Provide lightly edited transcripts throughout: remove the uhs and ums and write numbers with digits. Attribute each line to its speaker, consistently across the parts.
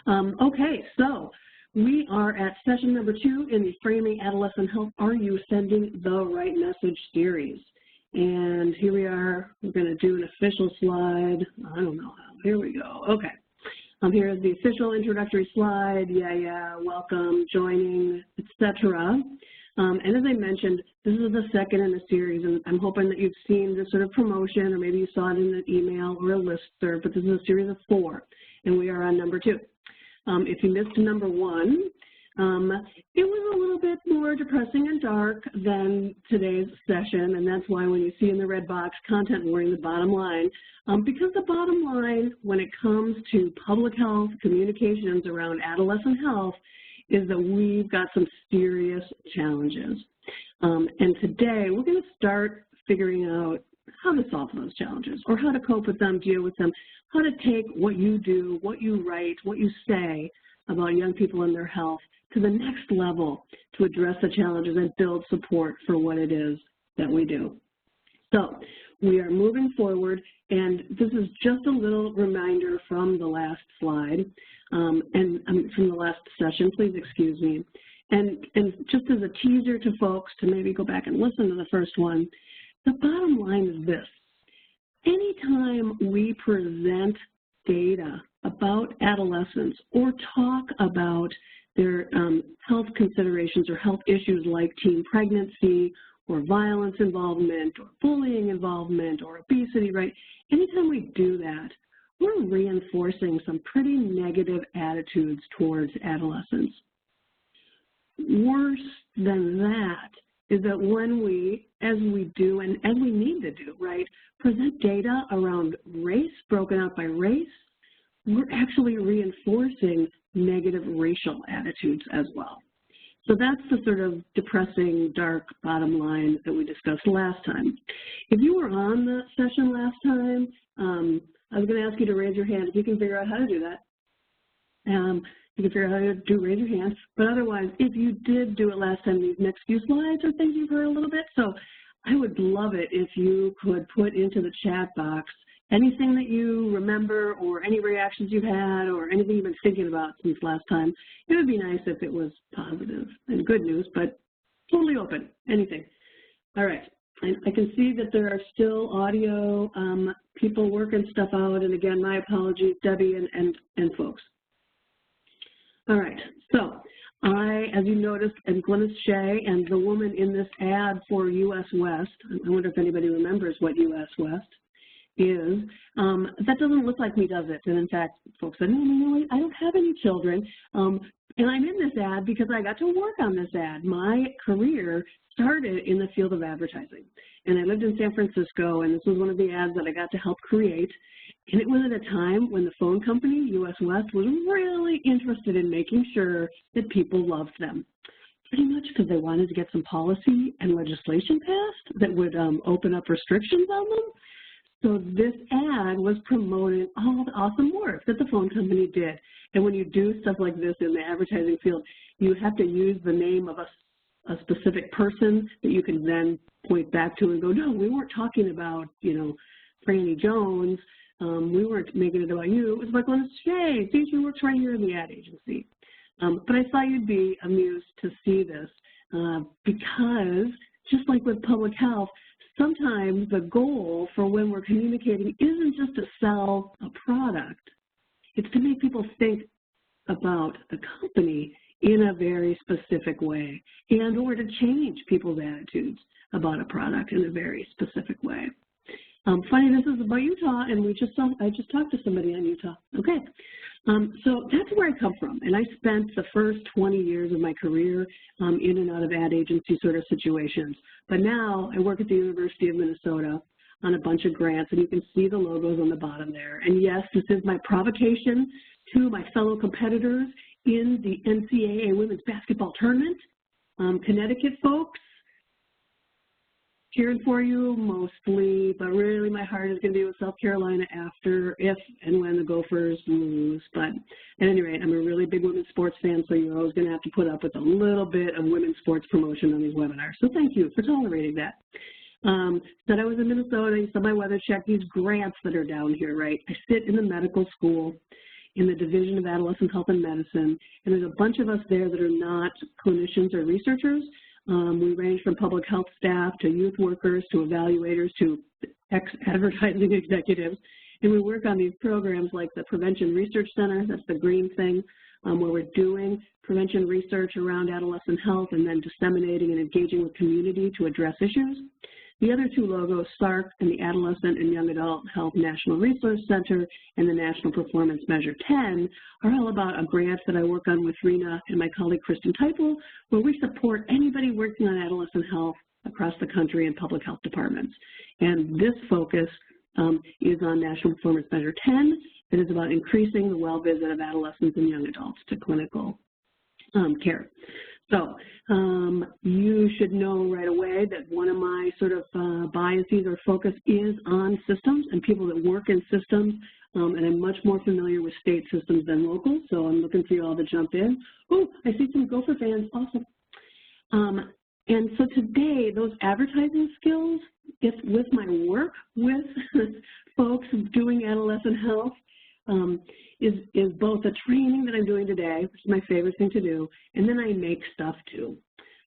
Speaker 1: Okay, so we are at session number 2 in the Framing Adolescent Health, Are You Sending the Right Message series. And here we are. We're going to do an official slide. I don't know how. Here we go. Okay. Here's the official introductory slide. Yeah, welcome, joining, etc. And as I mentioned, this is the second in the series, and I'm hoping that you've seen this sort of promotion, or maybe you saw it in an email or a listserv, but this is a series of 4, and we are on number 2. If you missed number 1, it was a little bit more depressing and dark than today's session, and that's why when you see in the red box content warning, the bottom line, because the bottom line when it comes to public health communications around adolescent health is that we've got some serious challenges. And today we're going to start figuring out how to solve those challenges, or how to cope with them, deal with them, how to take what you do, what you write, what you say about young people and their health to the next level to address the challenges and build support for what it is that we do. So we are moving forward, and this is just a little reminder from the last slide, from the last session, please excuse me. And just as a teaser to folks to maybe go back and listen to the first one, the bottom line is this. Anytime we present data about adolescents or talk about their health considerations or health issues like teen pregnancy or violence involvement or bullying involvement or obesity, right? Anytime we do that, we're reinforcing some pretty negative attitudes towards adolescents. Worse than that is that when we, as we do and as we need to do, right, present data around race, broken out by race, we're actually reinforcing negative racial attitudes as well. So that's the sort of depressing, dark bottom line that we discussed last time. If you were on the session last time, I was going to ask you to raise your hand if you can figure out how to do that. You can figure out how to raise your hand. But otherwise, if you did do it last time, these next few slides are things you've heard a little bit. So I would love it if you could put into the chat box anything that you remember or any reactions you've had or anything you've been thinking about since last time. It would be nice if it was positive and good news, but totally open, anything. All right, I can see that there are still audio people working stuff out, and again, my apologies, Debbie and folks. All right, so as you noticed, am Glynis Shea, and the woman in this ad for US West, I wonder if anybody remembers what US West is, that doesn't look like me, does it? And in fact, folks said, no, I don't have any children. And I'm in this ad because I got to work on this ad. My career started in the field of advertising. And I lived in San Francisco, and this was one of the ads that I got to help create. And it was at a time when the phone company, US West, was really interested in making sure that people loved them. Pretty much because they wanted to get some policy and legislation passed that would open up restrictions on them. So this ad was promoting all the awesome work that the phone company did. And when you do stuff like this in the advertising field, you have to use the name of a specific person that you can then point back to and go, no, we weren't talking about, Franny Jones. We weren't making it about you. It was about Glynis Shea. See, she works right here in the ad agency. But I thought you'd be amused to see this because just like with public health, sometimes the goal for when we're communicating isn't just to sell a product. It's to make people think about the company in a very specific way and or to change people's attitudes about a product in a very specific way. Funny, this is about Utah, and I just talked to somebody on Utah. Okay, so that's where I come from, and I spent the first 20 years of my career in and out of ad agency sort of situations. But now I work at the University of Minnesota on a bunch of grants, and you can see the logos on the bottom there. And yes, this is my provocation to my fellow competitors in the NCAA women's basketball tournament. Connecticut folks, cheering for you mostly, but really my heart is going to be with South Carolina after, if and when the Gophers lose. But at any rate, I'm a really big women's sports fan, so you're always going to have to put up with a little bit of women's sports promotion on these webinars. So thank you for tolerating that. Said I was in Minnesota, you saw my weather check, these grants that are down here, right? I sit in the medical school, in the Division of Adolescent Health and Medicine, and there's a bunch of us there that are not clinicians or researchers. We range from public health staff to youth workers to evaluators to advertising executives, and we work on these programs like the Prevention Research Center, that's the green thing, where we're doing prevention research around adolescent health and then disseminating and engaging with community to address issues. The other two logos, SARC and the Adolescent and Young Adult Health National Resource Center and the National Performance Measure 10, are all about a grant that I work on with Rena and my colleague Kristen Teipel, where we support anybody working on adolescent health across the country in public health departments. And this focus is on National Performance Measure 10. It is about increasing the well visit of adolescents and young adults to clinical care. So you should know right away that one of my sort of biases or focus is on systems and people that work in systems, and I'm much more familiar with state systems than local, so I'm looking for you all to jump in. Oh, I see some Gopher fans, awesome. And so today, those advertising skills, if with my work with folks doing adolescent health, is both a training that I'm doing today, which is my favorite thing to do, and then I make stuff too.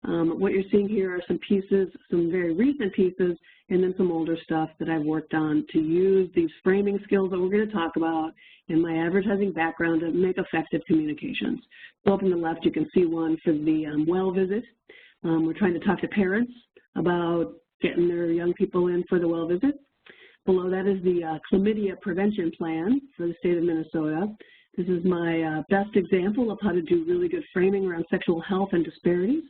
Speaker 1: What you're seeing here are some pieces, some very recent pieces, and then some older stuff that I've worked on to use these framing skills that we're going to talk about in my advertising background to make effective communications. So up on the left, you can see one for the well visit. We're trying to talk to parents about getting their young people in for the well visit. Below that is the chlamydia prevention plan for the state of Minnesota. This is my best example of how to do really good framing around sexual health and disparities.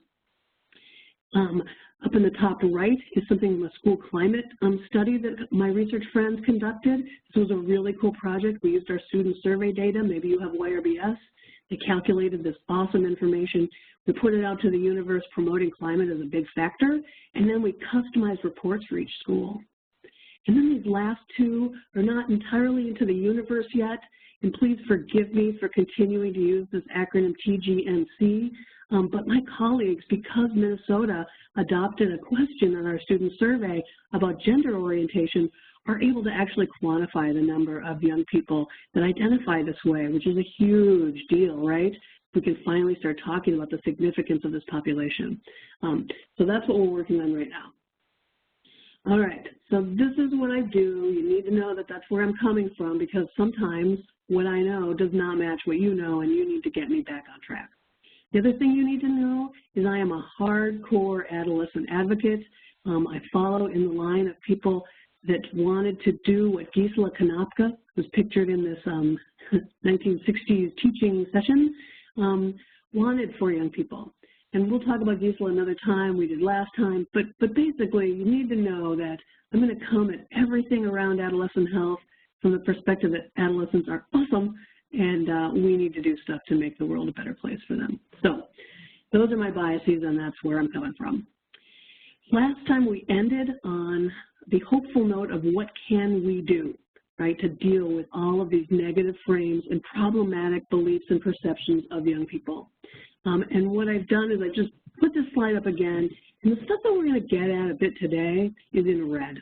Speaker 1: Up in the top right is something from a school climate study that my research friends conducted. This was a really cool project. We used our student survey data. Maybe you have YRBS. They calculated this awesome information. We put it out to the universe, promoting climate as a big factor, and then we customized reports for each school. And then these last two are not entirely into the universe yet, and please forgive me for continuing to use this acronym TGNC, but my colleagues, because Minnesota adopted a question on our student survey about gender orientation, are able to actually quantify the number of young people that identify this way, which is a huge deal, right? We can finally start talking about the significance of this population. So that's what we're working on right now. All right, so this is what I do. You need to know that that's where I'm coming from, because sometimes what I know does not match what you know, and you need to get me back on track. The other thing you need to know is I am a hardcore adolescent advocate. I follow in the line of people that wanted to do what Gisela Konopka, was pictured in this 1960s teaching session, wanted for young people. And we'll talk about Gisela another time, we did last time, but basically you need to know that I'm going to come at everything around adolescent health from the perspective that adolescents are awesome, and we need to do stuff to make the world a better place for them. So those are my biases, and that's where I'm coming from. Last time we ended on the hopeful note of what can we do, right, to deal with all of these negative frames and problematic beliefs and perceptions of young people. And what I've done is I just put this slide up again, and the stuff that we're going to get at a bit today is in red,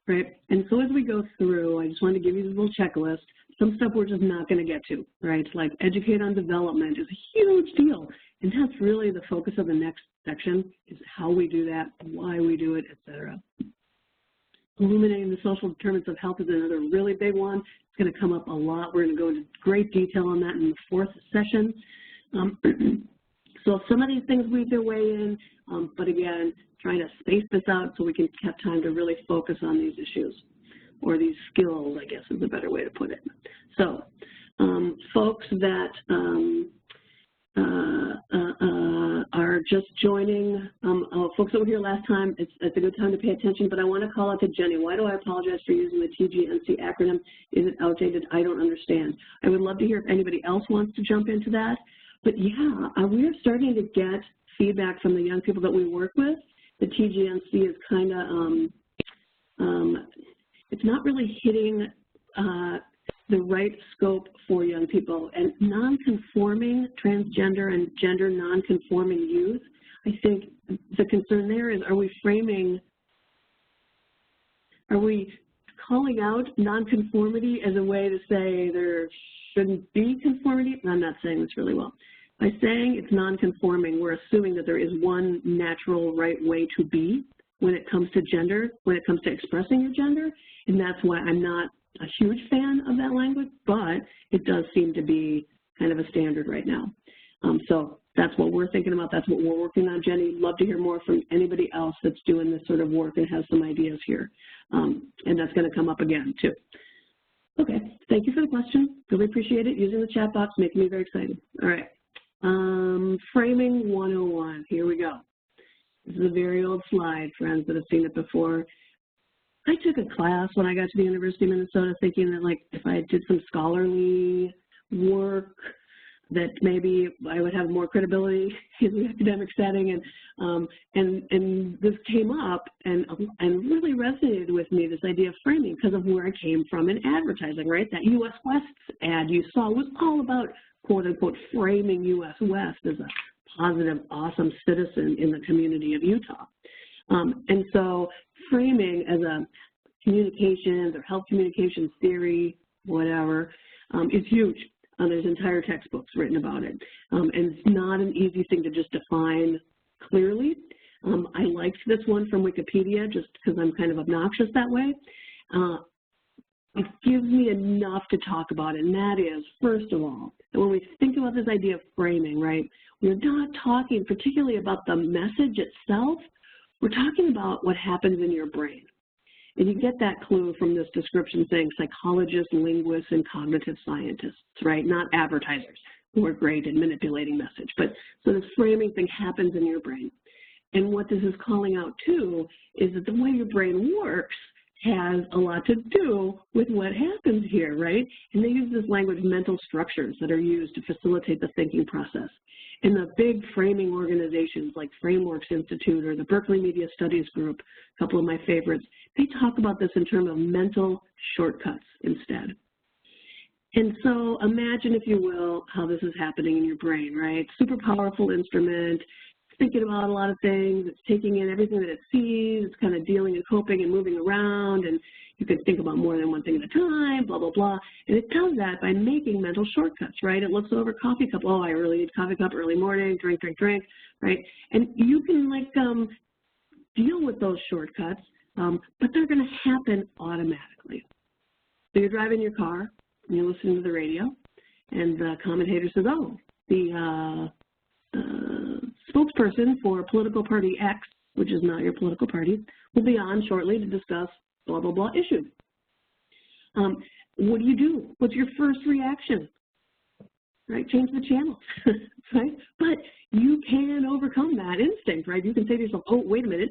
Speaker 1: right? And so as we go through, I just want to give you this little checklist. Some stuff we're just not going to get to, right? Like educate on development is a huge deal, and that's really the focus of the next section, is how we do that, why we do it, et cetera. Illuminating the social determinants of health is another really big one. It's going to come up a lot. We're going to go into great detail on that in the fourth session. So some of these things weave their way in, but again, trying to space this out so we can have time to really focus on these issues, or these skills, I guess is a better way to put it. So folks that are just joining, folks that were here last time, it's a good time to pay attention, but I want to call out to Jenny. Why do I apologize for using the TGNC acronym? Is it outdated? I don't understand. I would love to hear if anybody else wants to jump into that. But yeah, we are starting to get feedback from the young people that we work with. The TGNC is kind of, it's not really hitting the right scope for young people. And non-conforming transgender and gender non-conforming youth, I think the concern there is, are we calling out non-conformity as a way to say they're shouldn't be conformity. I'm not saying this really well. By saying it's non-conforming, we're assuming that there is one natural right way to be when it comes to gender, when it comes to expressing your gender, and that's why I'm not a huge fan of that language, but it does seem to be kind of a standard right now. So that's what we're thinking about. That's what we're working on. Jenny, love to hear more from anybody else that's doing this sort of work and has some ideas here. And that's going to come up again, too. Okay, thank you for the question. Really appreciate it. Using the chat box, making me very excited. All right, framing 101, here we go. This is a very old slide, friends that have seen it before. I took a class when I got to the University of Minnesota thinking that, like, if I did some scholarly work, that maybe I would have more credibility in the academic setting, and this came up and really resonated with me, this idea of framing, because of where I came from in advertising, right? That U.S. West ad you saw was all about, quote unquote, framing U.S. West as a positive, awesome citizen in the community of Utah. And so framing as a communications or health communications theory, whatever, is huge. There's entire textbooks written about it. And it's not an easy thing to just define clearly. I liked this one from Wikipedia just because I'm kind of obnoxious that way. It gives me enough to talk about it, and that is, first of all, that when we think about this idea of framing, right, we're not talking particularly about the message itself. We're talking about what happens in your brain. And you get that clue from this description saying psychologists, linguists, and cognitive scientists, right? Not advertisers who are great at manipulating message. But so this framing thing happens in your brain. And what this is calling out too is that the way your brain works has a lot to do with what happens here, right? And they use this language, mental structures, that are used to facilitate the thinking process. And the big framing organizations like Frameworks Institute or the Berkeley Media Studies Group, a couple of my favorites, they talk about this in terms of mental shortcuts instead. And so imagine, if you will, how this is happening in your brain, right? Super powerful instrument, thinking about a lot of things, it's taking in everything that it sees, it's kind of dealing and coping and moving around, and you can think about more than one thing at a time, blah, blah, blah. And it does that by making mental shortcuts, right? It looks over coffee cup, oh, I really need coffee cup early morning, drink, drink, drink, right? And you can, like, deal with those shortcuts, but they're going to happen automatically. So you're driving your car, and you're listening to the radio, and the commentator says, oh, the spokesperson for political party X, which is not your political party, will be on shortly to discuss blah, blah, blah issue. What do? What's your first reaction? Right, change the channel, right? But you can overcome that instinct, right? You can say to yourself, oh, wait a minute,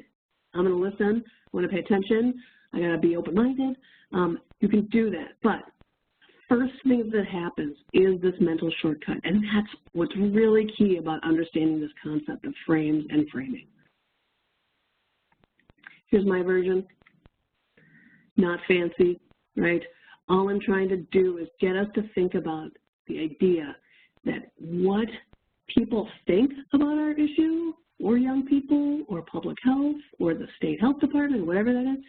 Speaker 1: I'm going to listen, I want to pay attention, I got to be open-minded. You can do that, but first thing that happens is this mental shortcut, and that's what's really key about understanding this concept of frames and framing. Here's my version. Not fancy, right? All I'm trying to do is get us to think about the idea that what people think about our issue, or young people, or public health, or the state health department, whatever that is,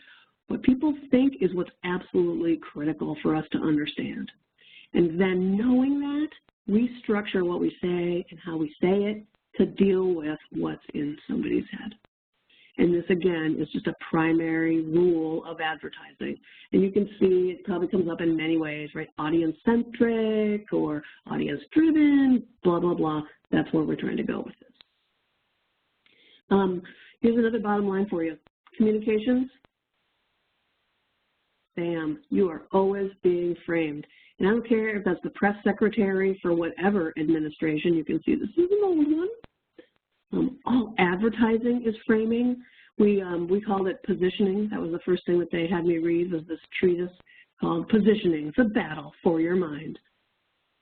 Speaker 1: what people think is what's absolutely critical for us to understand. And then knowing that, we structure what we say and how we say it to deal with what's in somebody's head. And this, again, is just a primary rule of advertising. And you can see it probably comes up in many ways, right? Audience-centric or audience-driven, blah, blah, blah. That's where we're trying to go with this. Here's another bottom line for you. Communications, bam, you are always being framed. And I don't care if that's the press secretary for whatever administration. You can see this is an old one. All advertising is framing. We called it positioning. That was the first thing that they had me read, was this treatise called Positioning. It's a battle for your mind.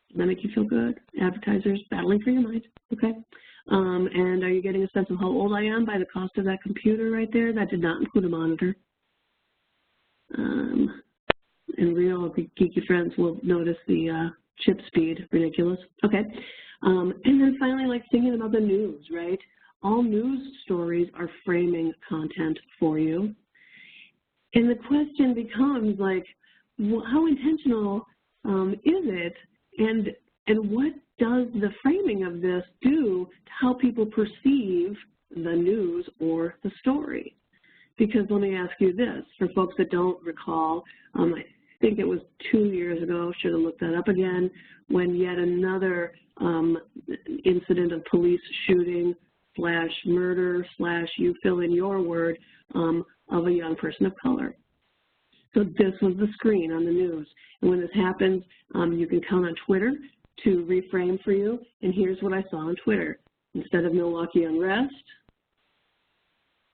Speaker 1: Does that make you feel good? Advertisers battling for your mind, okay? And are you getting a sense of how old I am by the cost of that computer right there? That did not include a monitor. And real geeky friends will notice the chip speed, ridiculous. Okay. And then finally, like thinking about the news, right? All news stories are framing content for you. And the question becomes like, how intentional is it And what does the framing of this do to how people perceive the news or the story? Because let me ask you this, for folks that don't recall, I think it was 2 years ago, should have looked that up again, when yet another incident of police shooting / murder / you fill in your word of a young person of color. So this was the screen on the news. And when this happens, you can count on Twitter to reframe for you. And here's what I saw on Twitter. Instead of Milwaukee unrest,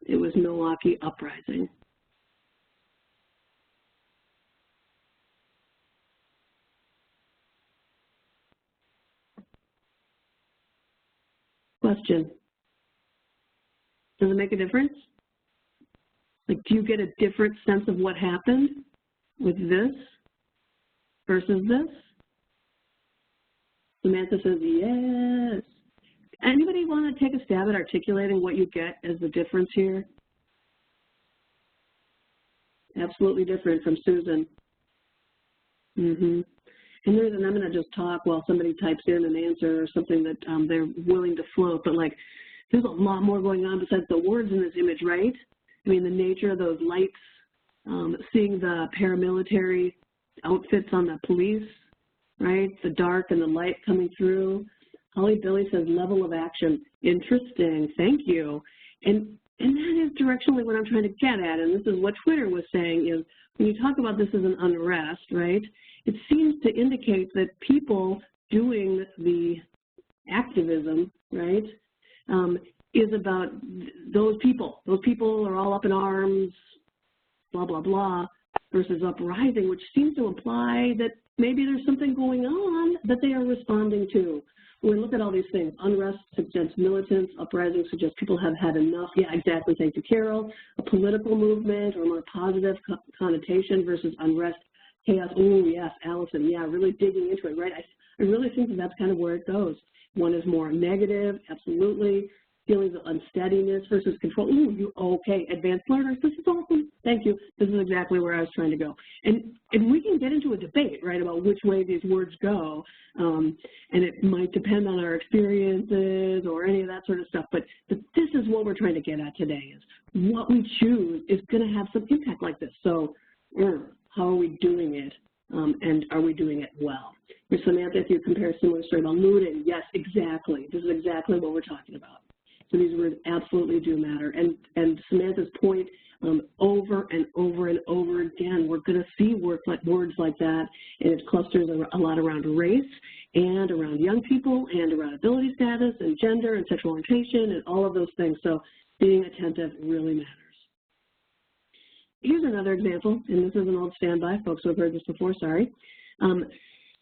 Speaker 1: it was Milwaukee uprising. Question. Does it make a difference? Like, do you get a different sense of what happened with this versus this? Samantha says yes. Anybody want to take a stab at articulating what you get as the difference here? Absolutely different from Susan. And I'm going to just talk while somebody types in an answer or something that they're willing to float, but like there's a lot more going on besides the words in this image, right? I mean, the nature of those lights, seeing the paramilitary outfits on the police, right? The dark and the light coming through. Holly Billy says level of action. Interesting, thank you. And that is directionally what I'm trying to get at, and this is what Twitter was saying, is when you talk about this as an unrest, right, it seems to indicate that people doing the activism, right, is about those people. Those people are all up in arms, blah, blah, blah, versus uprising, which seems to imply that maybe there's something going on that they are responding to. When we look at all these things, unrest suggests militants, uprising suggests people have had enough. Yeah, exactly, thank you, Carol. A political movement or more positive connotation versus unrest, chaos. Oh, yes, Allison, yeah, really digging into it, right? I really think that that's kind of where it goes. One is more negative, absolutely. Feelings of unsteadiness versus control. Ooh, okay, advanced learners, this is awesome. Thank you. This is exactly where I was trying to go. And we can get into a debate, right, about which way these words go, and it might depend on our experiences or any of that sort of stuff, but this is what we're trying to get at today, is what we choose is going to have some impact like this. So how are we doing it, and are we doing it well? Here's Samantha, if you compare a similar story about looting, yes, exactly. This is exactly what we're talking about. So these words absolutely do matter. And Samantha's point, over and over and over again, we're going to see words like that, and it clusters a lot around race and around young people and around ability status and gender and sexual orientation and all of those things. So being attentive really matters. Here's another example, and this is an old standby. Folks who have heard this before, sorry.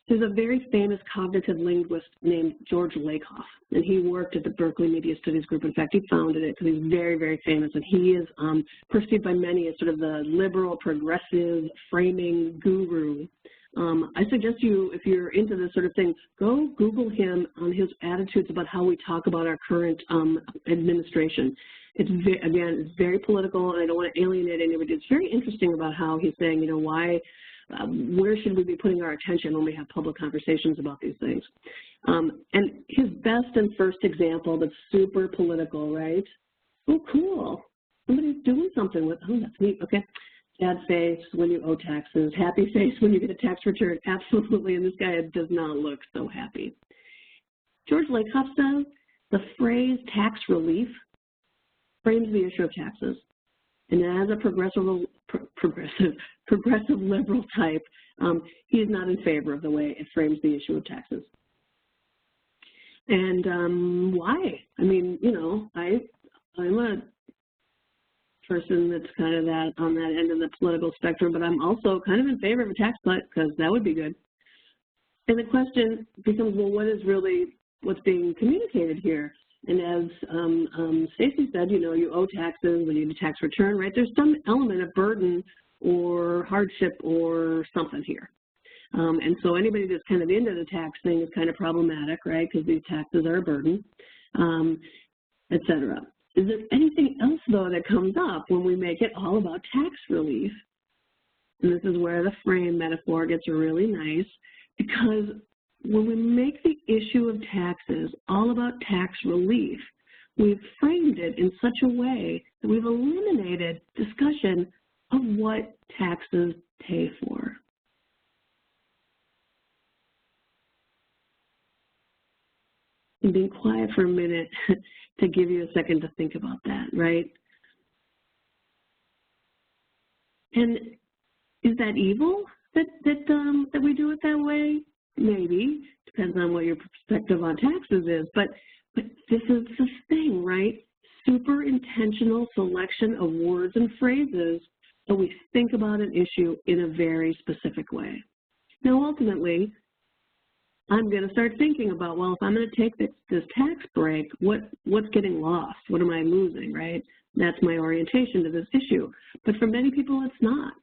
Speaker 1: There's a very famous cognitive linguist named George Lakoff, and he worked at the Berkeley Media Studies Group. In fact, he founded it because he's very, very famous, and he is perceived by many as sort of the liberal, progressive framing guru. I suggest you, if you're into this sort of thing, go Google him on his attitudes about how we talk about our current administration. It's very political, and I don't want to alienate anybody. It's very interesting about how he's saying, you know, where should we be putting our attention when we have public conversations about these things? And his best and first example that's super political, right? Oh, cool. Somebody's doing something with, oh, that's neat, okay. Sad face when you owe taxes, happy face when you get a tax return, absolutely, and this guy does not look so happy. George Lakoff says the phrase tax relief frames the issue of taxes. And as a progressive liberal type, he is not in favor of the way it frames the issue of taxes. And why? I mean, you know, I'm a person that's kind of on that end of the political spectrum, but I'm also kind of in favor of a tax cut because that would be good. And the question becomes, well, what's being communicated here? And as Stacy said, you know, you owe taxes when you do tax return, right? There's some element of burden or hardship or something here. And so anybody that's kind of into the tax thing is kind of problematic, right? Because these taxes are a burden, et cetera. Is there anything else, though, that comes up when we make it all about tax relief? And this is where the frame metaphor gets really nice, because when we make the issue of taxes all about tax relief, we've framed it in such a way that we've eliminated discussion of what taxes pay for. And being quiet for a minute to give you a second to think about that, right? And is that evil that we do it that way? Maybe. Depends on what your perspective on taxes is. But this is the thing, right? Super intentional selection of words and phrases so we think about an issue in a very specific way. Now, ultimately, I'm going to start thinking about, well, if I'm going to take this tax break, what's getting lost? What am I losing, right? That's my orientation to this issue. But for many people, it's not.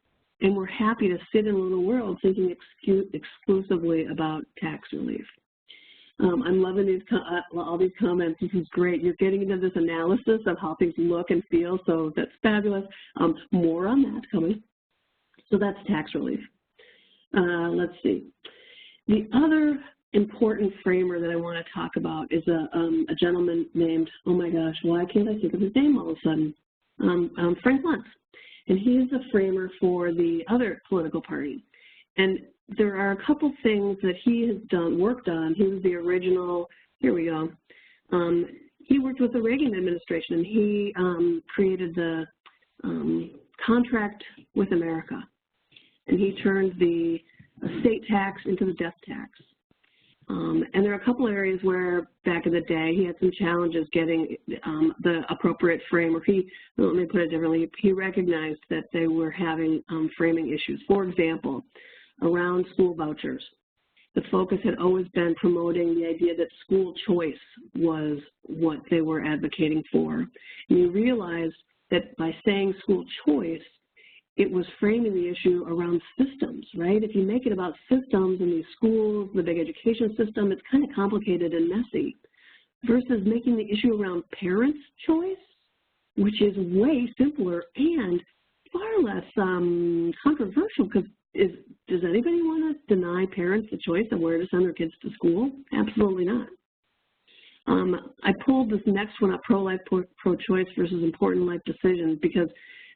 Speaker 1: And we're happy to sit in a little world thinking exclusively about tax relief. I'm loving all these comments. This is great. You're getting into this analysis of how things look and feel, so that's fabulous. More on that coming. So that's tax relief. Let's see. The other important framer that I want to talk about is a gentleman named, oh my gosh, why can't I think of his name all of a sudden? Frank Luntz. And he is a framer for the other political party. And there are a couple things that he has worked on. He was the original, here we go. He worked with the Reagan administration, and he created the Contract with America. And he turned the estate tax into the death tax. And there are a couple areas where back in the day he had some challenges getting the appropriate frame, or let me put it differently, he recognized that they were having framing issues. For example, around school vouchers. The focus had always been promoting the idea that school choice was what they were advocating for. And you realized that by saying school choice, it was framing the issue around systems, right? If you make it about systems in these schools, the big education system, it's kind of complicated and messy, versus making the issue around parents' choice, which is way simpler and far less controversial, because does anybody want to deny parents the choice of where to send their kids to school? Absolutely not. I pulled this next one up, pro-life, pro-choice versus important life decisions,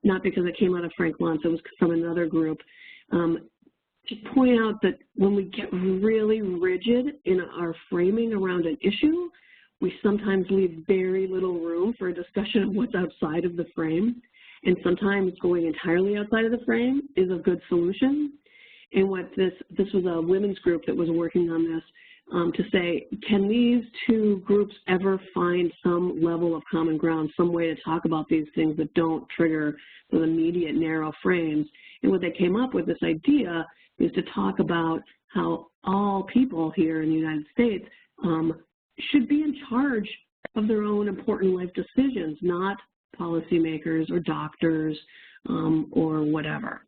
Speaker 1: not because it came out of Frank Luntz, it was from another group, to point out that when we get really rigid in our framing around an issue, we sometimes leave very little room for a discussion of what's outside of the frame. And sometimes going entirely outside of the frame is a good solution. And what this was a women's group that was working on this, to say, can these two groups ever find some level of common ground, some way to talk about these things that don't trigger those immediate narrow frames? And what they came up with, this idea, is to talk about how all people here in the United States should be in charge of their own important life decisions, not policymakers or doctors or whatever.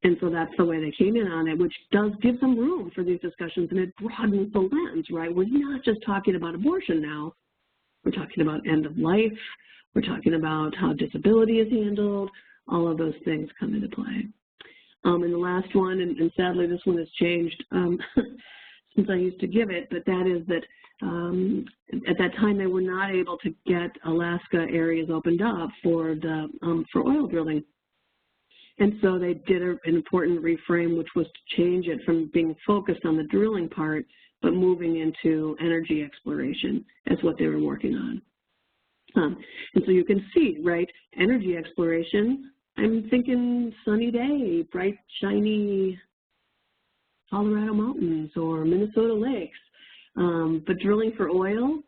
Speaker 1: And so that's the way they came in on it, which does give some room for these discussions, and it broadens the lens, right? We're not just talking about abortion now. We're talking about end of life. We're talking about how disability is handled. All of those things come into play. And the last one, and sadly this one has changed since I used to give it, but that is that at that time they were not able to get Alaska areas opened up for oil drilling. And so they did an important reframe, which was to change it from being focused on the drilling part, but moving into energy exploration as what they were working on. And so you can see, right, energy exploration, I'm thinking sunny day, bright, shiny Colorado mountains or Minnesota lakes. But drilling for oil,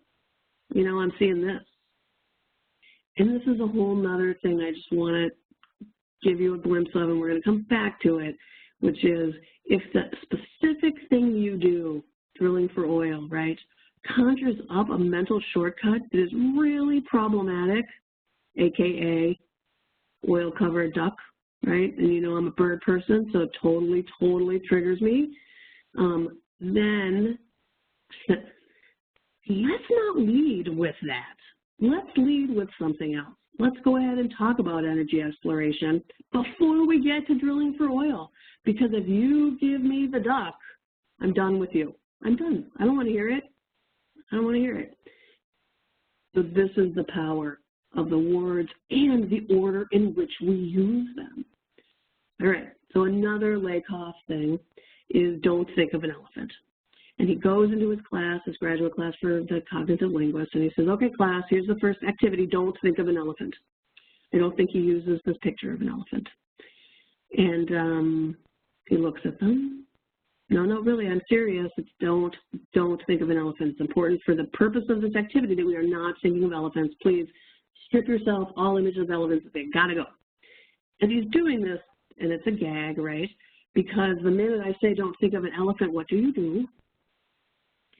Speaker 1: you know, I'm seeing this. And this is a whole nother thing I just want to give you a glimpse of, and we're going to come back to it, which is if the specific thing you do, drilling for oil, right, conjures up a mental shortcut that is really problematic, AKA oil-covered duck, right, and you know I'm a bird person, so it totally triggers me, then let's not lead with that. Let's lead with something else. Let's go ahead and talk about energy exploration before we get to drilling for oil. Because if you give me the duck, I'm done with you. I'm done. I don't want to hear it. I don't want to hear it. So this is the power of the words and the order in which we use them. All right, so another Lakoff thing is don't think of an elephant. And he goes into his class, his graduate class for the cognitive linguist, and he says, okay, class, here's the first activity, don't think of an elephant. I don't think he uses this picture of an elephant. And he looks at them. No, really, I'm serious. It's don't think of an elephant. It's important for the purpose of this activity that we are not thinking of elephants. Please strip yourself all images of elephants. They gotta go. And he's doing this, and it's a gag, right? Because the minute I say don't think of an elephant, what do?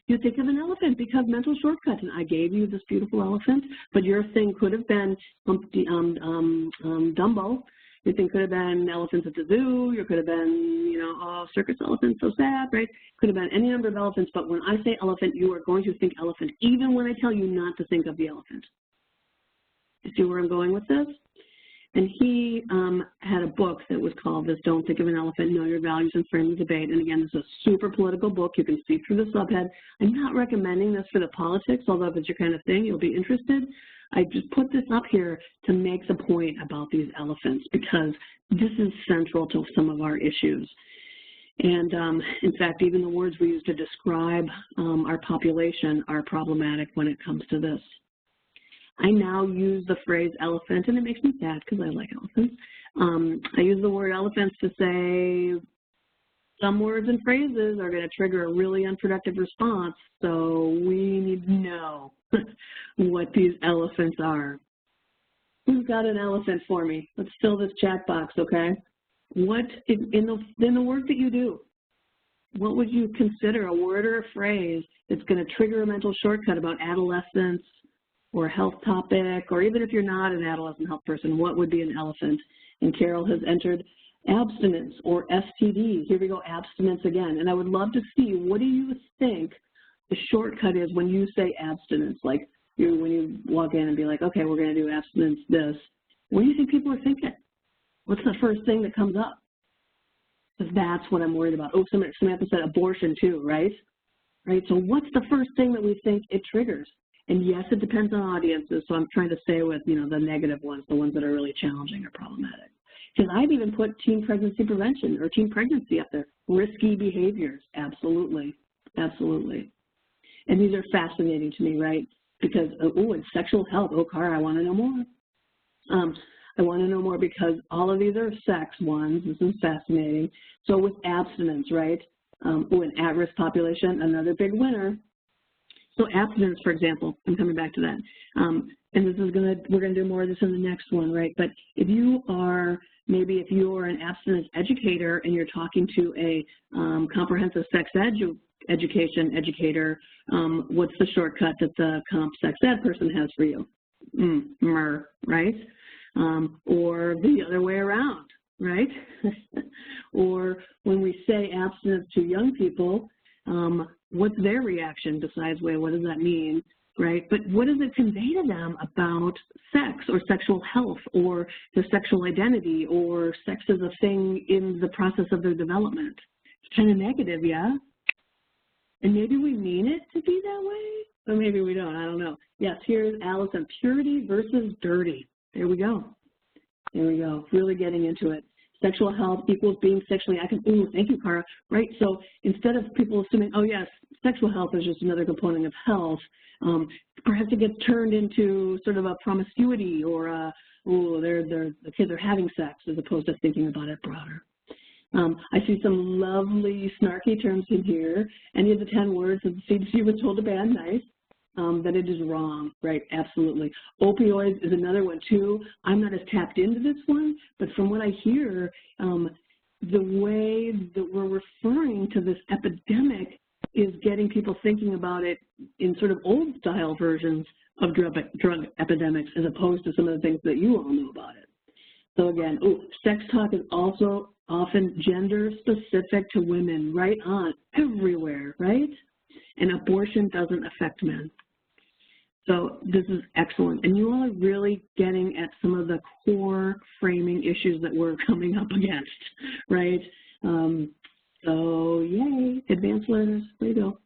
Speaker 1: You think of an elephant because mental shortcuts. And I gave you this beautiful elephant, but your thing could have been Dumbo. Your thing could have been elephants at the zoo. You could have been, you know, oh, circus elephants, so sad, right? Could have been any number of elephants, but when I say elephant, you are going to think elephant, even when I tell you not to think of the elephant. You see where I'm going with this? And he had a book that was called this Don't Think of an Elephant, Know Your Values and Frame the Debate. And again, this is a super political book. You can see through the subhead. I'm not recommending this for the politics, although if it's your kind of thing, you'll be interested. I just put this up here to make the point about these elephants because this is central to some of our issues. And in fact, even the words we use to describe our population are problematic when it comes to this. I now use the phrase elephant, and it makes me sad because I like elephants. I use the word elephants to say some words and phrases are going to trigger a really unproductive response, so we need to know what these elephants are. Who's got an elephant for me? Let's fill this chat box, okay? What, in the work that you do, what would you consider a word or a phrase that's going to trigger a mental shortcut about adolescence, or a health topic, or even if you're not an adolescent health person, what would be an elephant? And Carol has entered abstinence or STD. Here we go, abstinence again. And I would love to see, what do you think the shortcut is when you say abstinence? Like when you walk in and be like, okay, we're going to do abstinence this. What do you think people are thinking? What's the first thing that comes up? Because that's what I'm worried about. Oh, Samantha said abortion too, right? Right, so what's the first thing that we think it triggers? And yes, it depends on audiences, so I'm trying to stay with, you know, the negative ones, the ones that are really challenging or problematic. Because I've even put teen pregnancy prevention or teen pregnancy up there. Risky behaviors, absolutely, absolutely. And these are fascinating to me, right? Because, oh, and sexual health, oh, Cara, I want to know more. I want to know more because all of these are sex ones. This is fascinating. So with abstinence, right? Oh, an at-risk population, another big winner. So abstinence, for example, I'm coming back to that. And this is we're gonna do more of this in the next one, right? But if you are, maybe if you're an abstinence educator and you're talking to a comprehensive sex education educator, what's the shortcut that the comp sex ed person has for you? Right? Or the other way around, right? Or when we say abstinence to young people, what's their reaction besides, wait, what does that mean, right? But what does it convey to them about sex or sexual health or their sexual identity or sex as a thing in the process of their development? It's kind of negative, yeah? And maybe we mean it to be that way, or maybe we don't, I don't know. Yes, here's Allison, purity versus dirty. There we go. There we go, really getting into it. Sexual health equals being sexually active. Ooh, thank you, Cara. Right, so instead of people assuming, oh yes, sexual health is just another component of health, perhaps it gets turned into sort of a promiscuity or oh, the kids are having sex as opposed to thinking about it broader. I see some lovely snarky terms in here. Any of the 10 words that the CDC was told to ban, nice. That it is wrong, right? Absolutely. Opioids is another one too. I'm not as tapped into this one, but from what I hear, the way that we're referring to this epidemic is getting people thinking about it in sort of old style versions of drug epidemics as opposed to some of the things that you all know about it. So again, sex talk is also often gender specific to women, right on, everywhere, right? And abortion doesn't affect men. So this is excellent. And you all are really getting at some of the core framing issues that we're coming up against, right? So yay, advanced learners, there you go.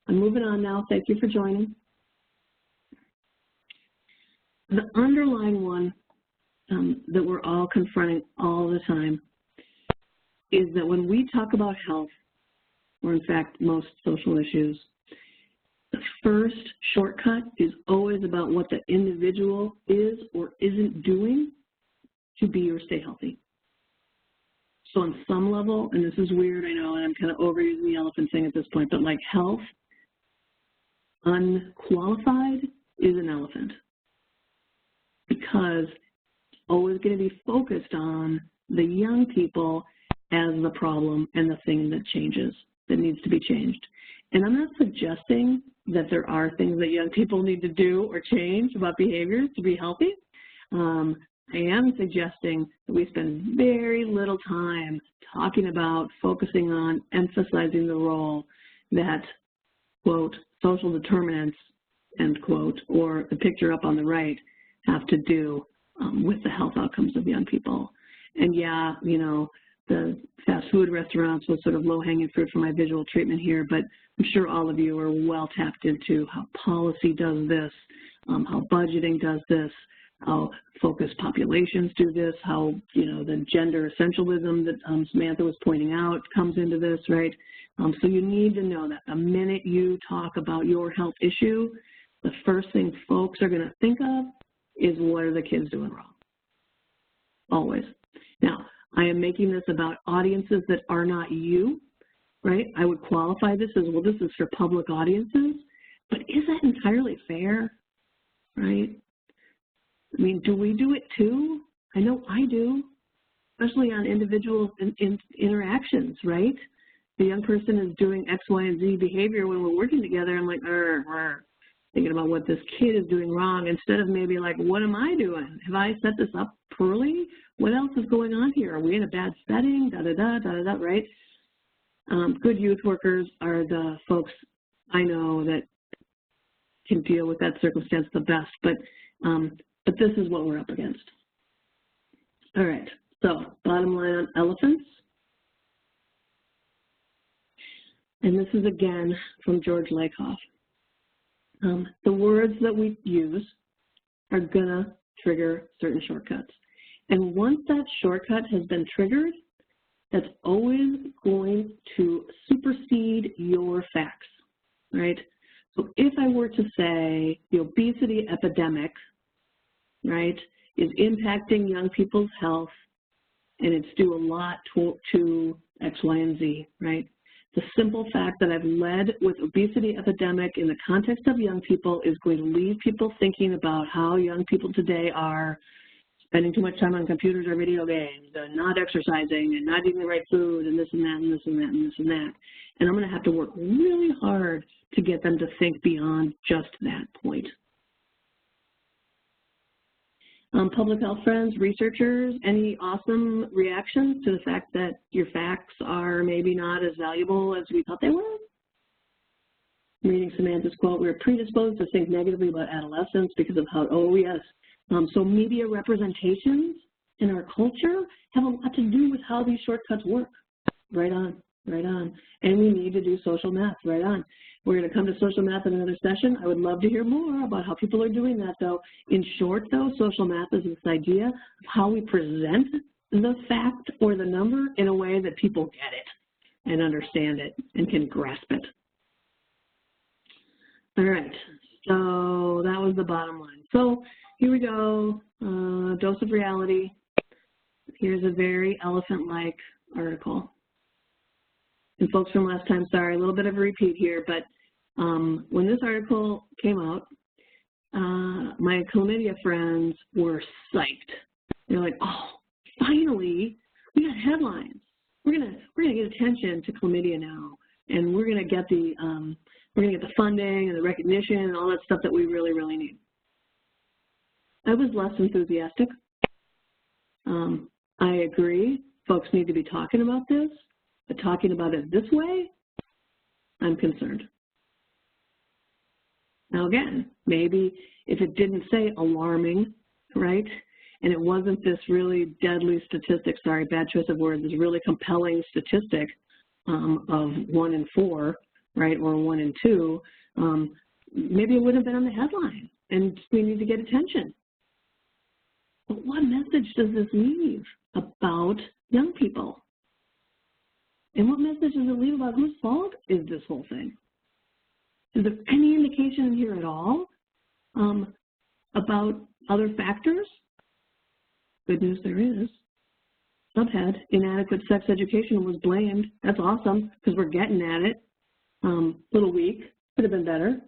Speaker 1: I'm moving on now. Thank you for joining. The underlying one that we're all confronting all the time is that when we talk about health, or in fact most social issues, the first shortcut is always about what the individual is or isn't doing to be or stay healthy. So on some level, and this is weird, I know, and I'm kind of overusing the elephant thing at this point, but like health, unqualified is an elephant, because it's always going to be focused on the young people as the problem and the thing that changes, that needs to be changed. And I'm not suggesting that there are things that young people need to do or change about behaviors to be healthy. I am suggesting that we spend very little time talking about, focusing on, emphasizing the role that, quote, social determinants, end quote, or the picture up on the right have to do with the health outcomes of young people. And yeah, you know, the fast food restaurants was sort of low-hanging fruit for my visual treatment here, but I'm sure all of you are well tapped into how policy does this, how budgeting does this, how focused populations do this, how, you know, the gender essentialism that Samantha was pointing out comes into this, right? So you need to know that the minute you talk about your health issue, the first thing folks are going to think of is, what are the kids doing wrong? Always. Now, I am making this about audiences that are not you, right? I would qualify this as, well, this is for public audiences, but is that entirely fair, right? I mean, do we do it too? I know I do, especially on individual interactions, right? The young person is doing X, Y, and Z behavior when we're working together. I'm like, thinking about what this kid is doing wrong, instead of maybe like, what am I doing? Have I set this up poorly? What else is going on here? Are we in a bad setting? Da-da-da, right? Good youth workers are the folks I know that can deal with that circumstance the best, but this is what we're up against. All right, so bottom line on elephants. And this is again from George Lakoff. The words that we use are gonna trigger certain shortcuts. And once that shortcut has been triggered, that's always going to supersede your facts, right? So if I were to say the obesity epidemic, right, is impacting young people's health, and it's due a lot to X, Y, and Z, right? The simple fact that I've led with obesity epidemic in the context of young people is going to leave people thinking about how young people today are spending too much time on computers or video games, and not exercising, and not eating the right food, and this and that, and this and that, and this and that. And I'm going to have to work really hard to get them to think beyond just that point. Public health friends, researchers, any awesome reactions to the fact that your facts are maybe not as valuable as we thought they were? Reading Samantha's quote, we're predisposed to think negatively about adolescents because of how, oh yes. So media representations in our culture have a lot to do with how these shortcuts work. Right on, right on. And we need to do social math, right on. We're going to come to social math in another session. I would love to hear more about how people are doing that, though. In short, though, social math is this idea of how we present the fact or the number in a way that people get it and understand it and can grasp it. All right, so that was the bottom line. So here we go, dose of reality. Here's a very elephant-like article. And folks from last time, sorry, a little bit of a repeat here, but when this article came out, my chlamydia friends were psyched. They're like, oh, finally, we got headlines. We're gonna get attention to chlamydia now, and we're gonna get the funding and the recognition and all that stuff that we really, really need. I was less enthusiastic. I agree, folks need to be talking about this, but talking about it this way, I'm concerned. Now again, maybe if it didn't say alarming, right, and it wasn't this really deadly statistic, sorry, bad choice of words, this really compelling statistic of 1 in 4 right, or 1 and 2, maybe it would have been on the headline, and we need to get attention. But what message does this leave about young people? And what message does it leave about whose fault is this whole thing? Is there any indication in here at all about other factors? Good news, there is. Subhead, inadequate sex education was blamed. That's awesome, because we're getting at it. Little weak, could have been better.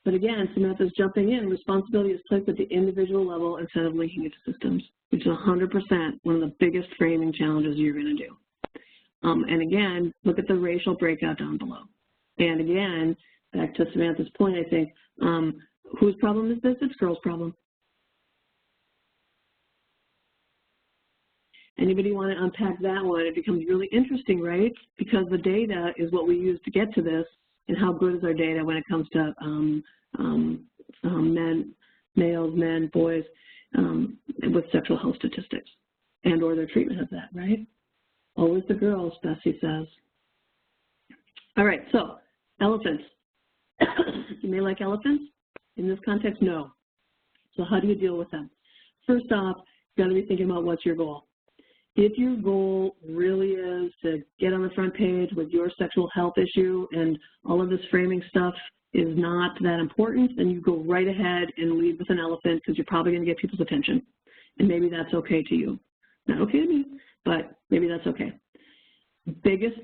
Speaker 1: But again, Samantha's jumping in. Responsibility is placed at the individual level instead of linking it to systems, which is 100% one of the biggest framing challenges you're going to do. And again, look at the racial breakout down below. And again, back to Samantha's point, I think, whose problem is this? It's girls' problem. Anybody want to unpack that one? It becomes really interesting, right? Because the data is what we use to get to this, and how good is our data when it comes to males, men, boys, with sexual health statistics and or their treatment of that, right? Always the girls, Bessie says. All right, so elephants. You may like elephants. In this context, no. So how do you deal with them? First off, you've got to be thinking about what's your goal. If your goal really is to get on the front page with your sexual health issue and all of this framing stuff is not that important, then you go right ahead and lead with an elephant, because you're probably going to get people's attention. And maybe that's okay to you. Not okay to me, but maybe that's okay. Biggest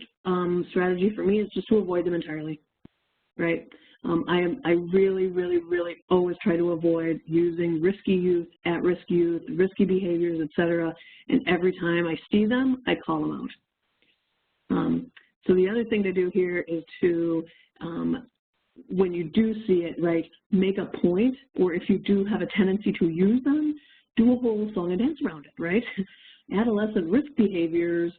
Speaker 1: strategy for me is just to avoid them entirely, right? I really, really, really always try to avoid using risky youth, at-risk youth, risky behaviors, et cetera. And every time I see them, I call them out. So the other thing to do here is to, when you do see it, right, make a point, or if you do have a tendency to use them, do a whole song and dance around it, right? Adolescent risk behaviors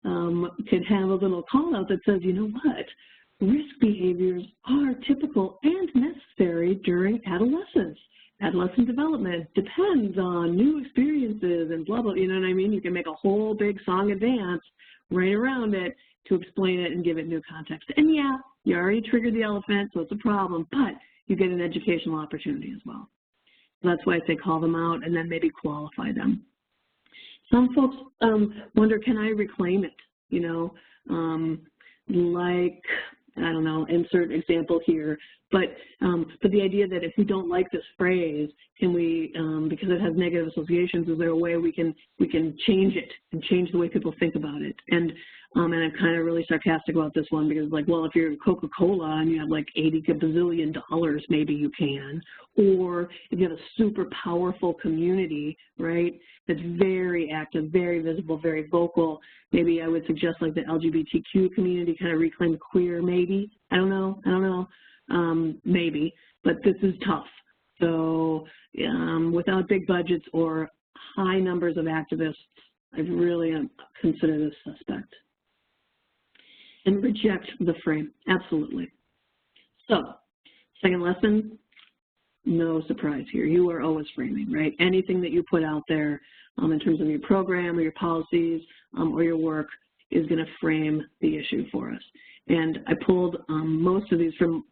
Speaker 1: can have a little call out that says, you know what? Risk behaviors are typical and necessary during adolescence. Adolescent development depends on new experiences and blah, blah, you know what I mean? You can make a whole big song and dance right around it to explain it and give it new context. And yeah, you already triggered the elephant, so it's a problem, but you get an educational opportunity as well. So that's why I say call them out and then maybe qualify them. Some folks wonder, can I reclaim it? You know, like, I don't know, insert example here, but the idea that if we don't like this phrase, can we, because it has negative associations, is there a way we can change it and change the way people think about it? And I'm kind of really sarcastic about this one, because like, well, if you're Coca-Cola and you have like $80 gazillion, maybe you can. Or if you have a super powerful community, right, that's very active, very visible, very vocal, maybe I would suggest like the LGBTQ community kind of reclaim queer, maybe. I don't know, maybe, but this is tough. So without big budgets or high numbers of activists, I really consider this suspect. And reject the frame, absolutely. So, second lesson, no surprise here. You are always framing, right? Anything that you put out there in terms of your program or your policies or your work is going to frame the issue for us. And I pulled most of these from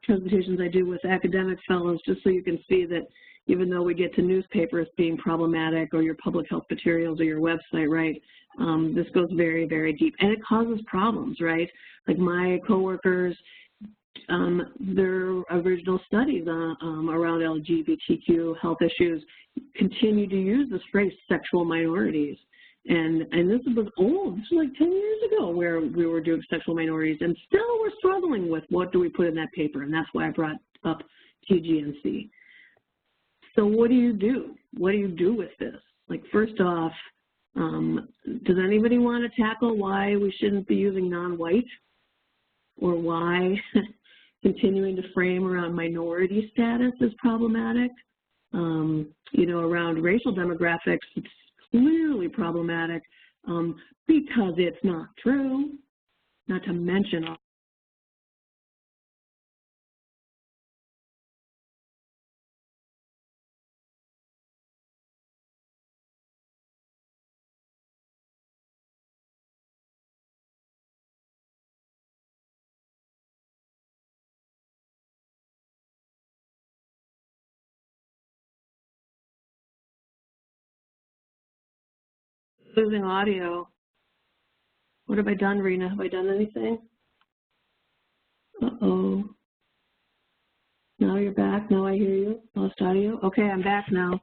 Speaker 1: presentations I do with academic fellows, just so you can see that even though we get to newspapers being problematic, or your public health materials or your website, right, this goes very, very deep. And it causes problems, right? Like my coworkers, their original studies around LGBTQ health issues continue to use this phrase, sexual minorities. And this was old. This was like 10 years ago where we were doing sexual minorities, and still we're struggling with what do we put in that paper, and that's why I brought up TGNC. So what do you do? What do you do with this? Like, first off, does anybody want to tackle why we shouldn't be using non-white, or why continuing to frame around minority status is problematic? You know, around racial demographics, it's clearly problematic because it's not true, not to mention Losing audio. What have I done, Rena? Have I done anything? Uh-oh. Now you're back. Now I hear you. Lost audio. Okay, I'm back now.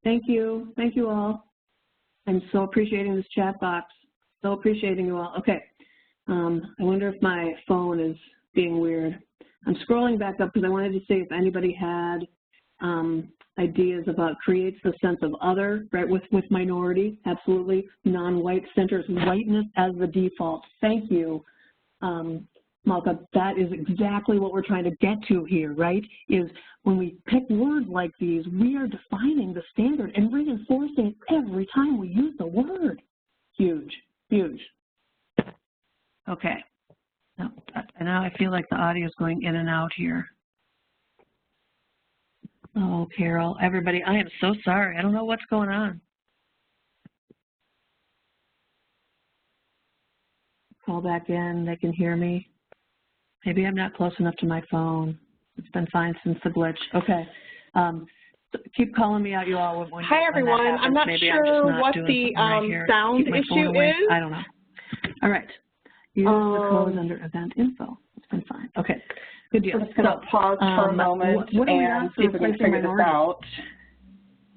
Speaker 1: Thank you. Thank you all. I'm so appreciating this chat box. So appreciating you all. Okay. I wonder if my phone is being weird. I'm scrolling back up because I wanted to see if anybody had ideas about creates the sense of other, right, with minority, absolutely. Non-white centers whiteness as the default. Thank you, Malka. That is exactly what we're trying to get to here, right, is when we pick words like these, we are defining the standard and reinforcing it every time we use the word. Huge, huge. Okay. Now I feel like the audio is going in and out here. Oh, Carol, everybody, I am so sorry. I don't know what's going on. Call back in, they can hear me. Maybe I'm not close enough to my phone. It's been fine since the glitch. Okay. Keep calling me out, you all.
Speaker 2: Hi, everyone. I'm not sure what the sound issue is.
Speaker 1: I don't know. All right. Use the code under event info. It's been fine. Okay. Good deal.
Speaker 2: I'm just going to pause for a moment and see if we can figure this out.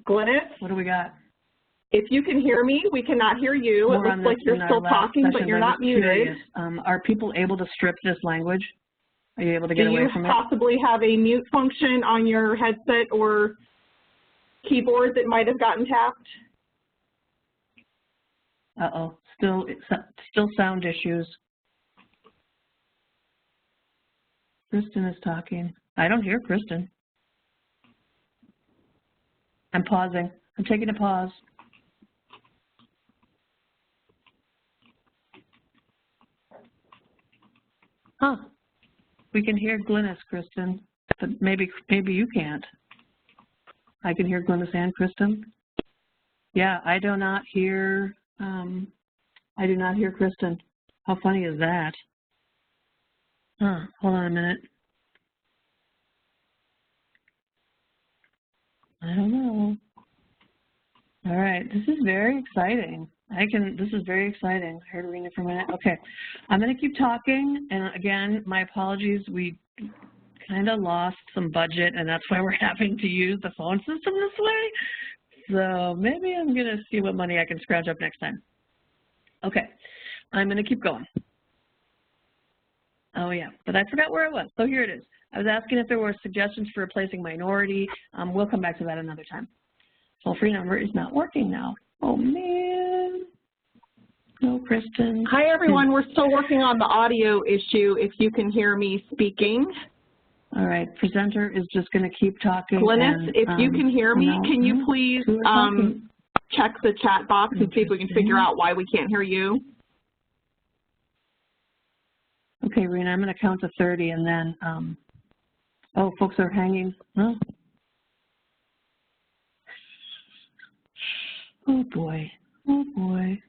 Speaker 2: Glynis?
Speaker 1: What do we got?
Speaker 2: If you can hear me, we cannot hear you. It looks like you're still talking, but you're not muted.
Speaker 1: Are people able to strip this language? Are you able to get away from it?
Speaker 2: Do you possibly have a mute function on your headset or keyboard that might have gotten tapped?
Speaker 1: Uh-oh. Still sound issues. Kristen is talking. I don't hear Kristen. I'm pausing. I'm taking a pause. Huh. We can hear Glynis, Kristen, but maybe you can't. I can hear Glynis and Kristen. Yeah, I do not hear Kristen. How funny is that? Huh, hold on a minute. I don't know. All right, this is very exciting. This is very exciting. I heard Rena for a minute. Okay, I'm going to keep talking, and again, my apologies. We kind of lost some budget, and that's why we're having to use the phone system this way. So maybe I'm going to see what money I can scrounge up next time. Okay, I'm going to keep going. Oh, yeah, but I forgot where I was. So here it is. I was asking if there were suggestions for replacing minority. We'll come back to that another time. Toll-free number is not working now. Oh, man. No, Kristen.
Speaker 2: Hi, everyone. We're still working on the audio issue, if you can hear me speaking.
Speaker 1: All right. Presenter is just going to keep talking.
Speaker 2: Glynis, if you can hear me, can you please check the chat box and see if we can figure out why we can't hear you?
Speaker 1: Okay, Rena, I'm going to count to 30 and then, oh, folks are hanging. Huh? Oh, boy. Oh, boy.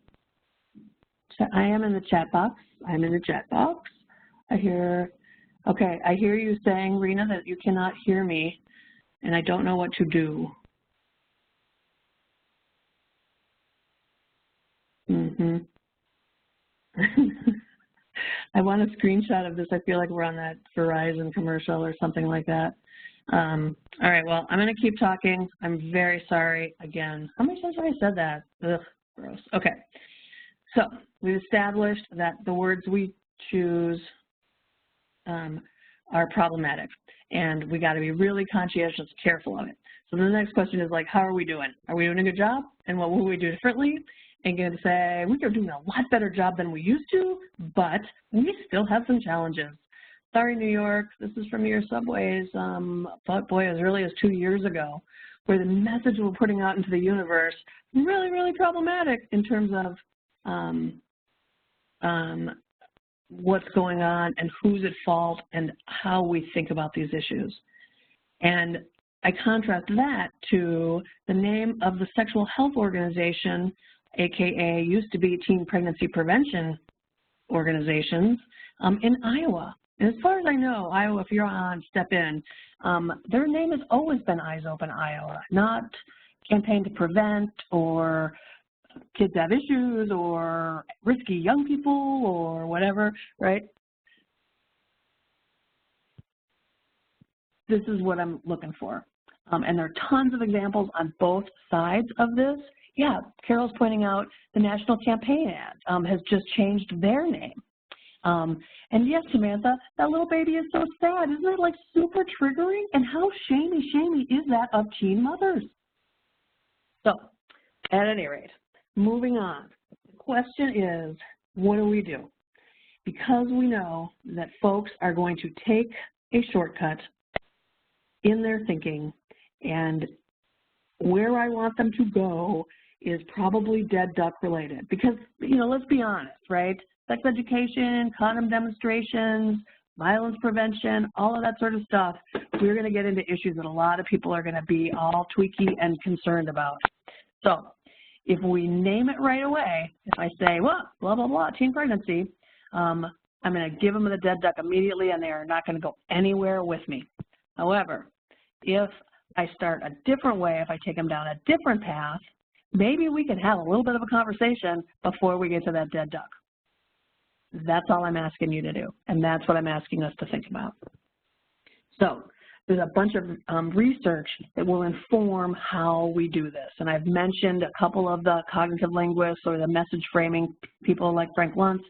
Speaker 1: I am in the chat box. I'm in the chat box. I hear you saying, Rena, that you cannot hear me, and I don't know what to do. I want a screenshot of this. I feel like we're on that Verizon commercial or something like that. All right, well, I'm going to keep talking. I'm very sorry again. How many times have I said that? Ugh, gross. Okay, so we've established that the words we choose are problematic, and we got to be really conscientious, careful of it. So the next question is, like, how are we doing? Are we doing a good job? And what will we do differently? And going to say, we are doing a lot better job than we used to, but we still have some challenges. Sorry, New York, this is from your subways, but boy, as early as 2 years ago, where the message we're putting out into the universe, really, really problematic in terms of what's going on and who's at fault and how we think about these issues. And I contrast that to the name of the sexual health organization, AKA used to be Teen Pregnancy Prevention Organizations in Iowa. And as far as I know, Iowa, if you're on, step in. Their name has always been Eyes Open Iowa, not Campaign to Prevent or kids have issues or risky young people or whatever, right? This is what I'm looking for. And there are tons of examples on both sides of this. Yeah, Carol's pointing out the National Campaign ad has just changed their name. And yes, Samantha, that little baby is so sad. Isn't it like super triggering? And how shamey is that of teen mothers? So, at any rate, moving on. The question is, what do we do? Because we know that folks are going to take a shortcut in their thinking, and where I want them to go is probably dead duck related. Because, you know, let's be honest, right? Sex education, condom demonstrations, violence prevention, all of that sort of stuff, we're going to get into issues that a lot of people are going to be all tweaky and concerned about. So if we name it right away, if I say, well, blah, blah, blah, teen pregnancy, I'm going to give them the dead duck immediately, and they are not going to go anywhere with me. However, if I start a different way, if I take them down a different path, maybe we can have a little bit of a conversation before we get to that dead duck. That's all I'm asking you to do, and that's what I'm asking us to think about. So there's a bunch of research that will inform how we do this, and I've mentioned a couple of the cognitive linguists or the message framing people like Frank Luntz,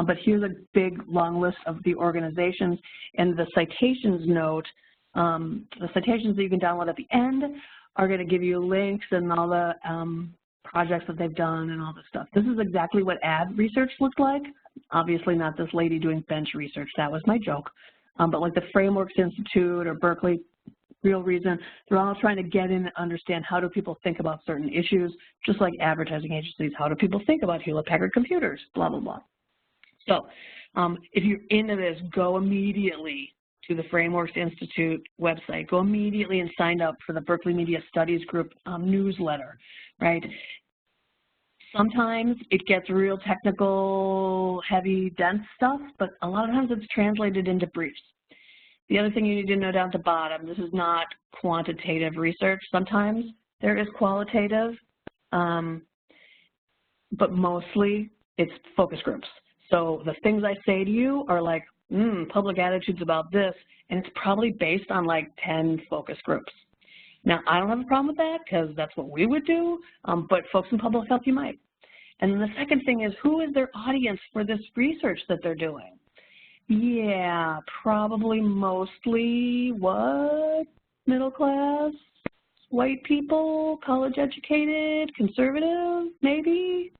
Speaker 1: but here's a big, long list of the organizations, and the citations note, the citations that you can download at the end are going to give you links and all the projects that they've done and all this stuff. This is exactly what ad research looked like. Obviously not this lady doing bench research. That was my joke. But like the Frameworks Institute or Berkeley Real Reason, they're all trying to get in and understand how do people think about certain issues, just like advertising agencies. How do people think about Hewlett-Packard computers, blah, blah, blah. So if you're into this, go immediately to the Frameworks Institute website. Go immediately and sign up for the Berkeley Media Studies Group newsletter, right? Sometimes it gets real technical, heavy, dense stuff, but a lot of times it's translated into briefs. The other thing you need to know down at the bottom, this is not quantitative research. Sometimes there is qualitative, but mostly it's focus groups. So the things I say to you are like, public attitudes about this, and it's probably based on like 10 focus groups. Now, I don't have a problem with that because that's what we would do, but folks in public health, you might. And then the second thing is, who is their audience for this research that they're doing? Yeah, probably mostly what? Middle class, white people, college educated, conservative, maybe?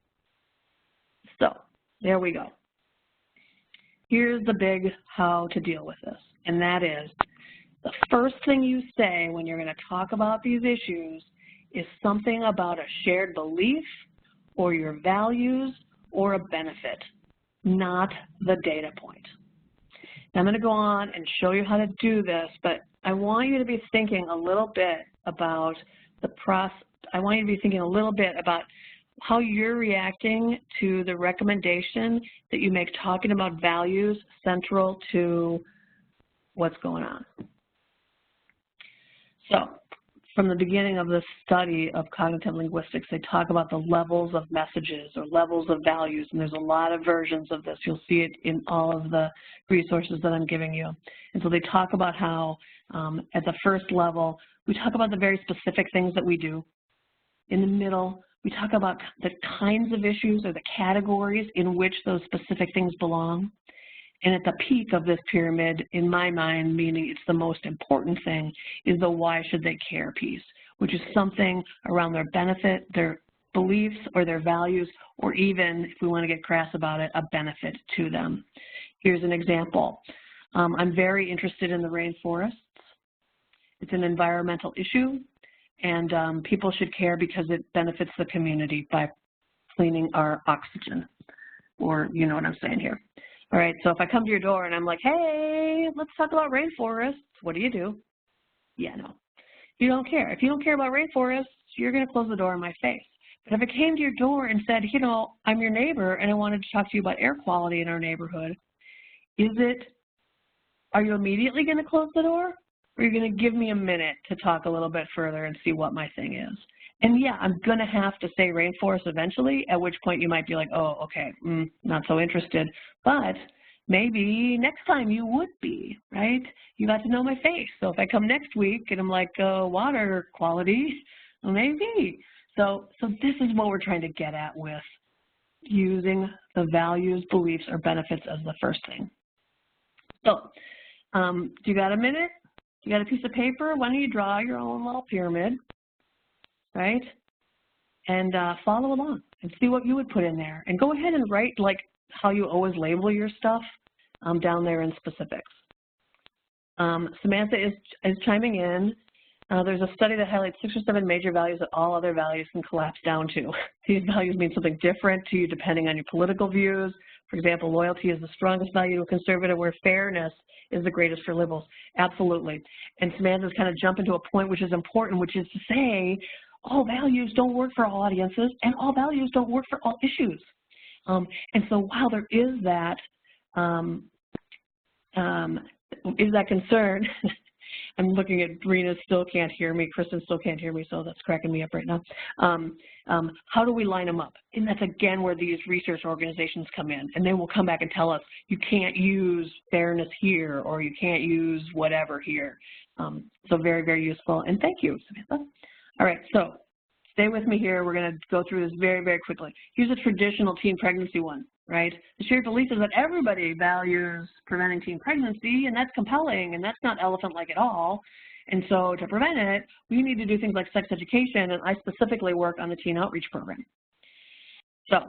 Speaker 1: So, there we go. Here's the big how to deal with this, and that is the first thing you say when you're going to talk about these issues is something about a shared belief or your values or a benefit, not the data point. Now, I'm going to go on and show you how to do this, but I want you to be thinking a little bit about the process. I want you to be thinking a little bit about how you're reacting to the recommendation that you make talking about values central to what's going on. So from the beginning of the study of cognitive linguistics, they talk about the levels of messages or levels of values, and there's a lot of versions of this. You'll see it in all of the resources that I'm giving you. And so they talk about how at the first level, we talk about the very specific things that we do. In the middle, we talk about the kinds of issues or the categories in which those specific things belong. And at the peak of this pyramid, in my mind, meaning it's the most important thing, is the why should they care piece, which is something around their benefit, their beliefs, or their values, or even, if we want to get crass about it, a benefit to them. Here's an example. I'm very interested in the rainforests. It's an environmental issue, and people should care because it benefits the community by cleaning our oxygen, or you know what I'm saying here. All right, so if I come to your door and I'm like, hey, let's talk about rainforests, what do? Yeah, no, you don't care. If you don't care about rainforests, you're going to close the door in my face. But if I came to your door and said, you know, I'm your neighbor and I wanted to talk to you about air quality in our neighborhood, are you immediately going to close the door? Or are you going to give me a minute to talk a little bit further and see what my thing is? And yeah, I'm going to have to say rainforest eventually, at which point you might be like, oh, okay, not so interested. But maybe next time you would be, right? You got to know my face. So if I come next week and I'm like, water quality, well, maybe. So this is what we're trying to get at with using the values, beliefs, or benefits as the first thing. So do you got a minute? You got a piece of paper? Why don't you draw your own little pyramid, right? And follow along and see what you would put in there. And go ahead and write like how you always label your stuff down there in specifics. Samantha is chiming in. There's a study that highlights 6 or 7 major values that all other values can collapse down to. These values mean something different to you depending on your political views. For example, loyalty is the strongest value to a conservative, where fairness is the greatest for liberals. Absolutely. And Samantha's kind of jumping to a point which is important, which is to say all values don't work for all audiences, and all values don't work for all issues. And so while there is that concern, I'm looking at Rena still can't hear me, Kristen still can't hear me, so that's cracking me up right now. How do we line them up? And that's again where these research organizations come in, and they will come back and tell us you can't use fairness here, or you can't use whatever here. So very, very useful, and thank you, Samantha. All right, so stay with me here. We're going to go through this very, very quickly. Here's a traditional teen pregnancy one, right? The shared belief is that everybody values preventing teen pregnancy, and that's compelling, and that's not elephant-like at all. And so to prevent it, we need to do things like sex education, and I specifically work on the teen outreach program. So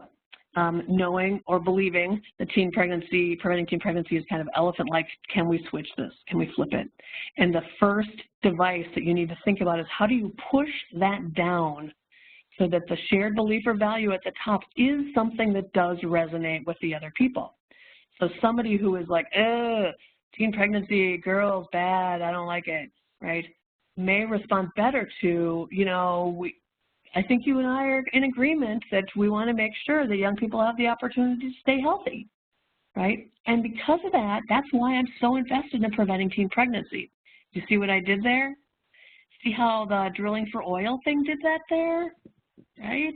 Speaker 1: knowing or believing that preventing teen pregnancy is kind of elephant-like, can we switch this? Can we flip it? And the first device that you need to think about is how do you push that down so that the shared belief or value at the top is something that does resonate with the other people. So somebody who is like, teen pregnancy, girls, bad, I don't like it, right, may respond better to, you know, I think you and I are in agreement that we want to make sure that young people have the opportunity to stay healthy, right? And because of that, that's why I'm so invested in preventing teen pregnancy. You see what I did there? See how the drilling for oil thing did that there, right?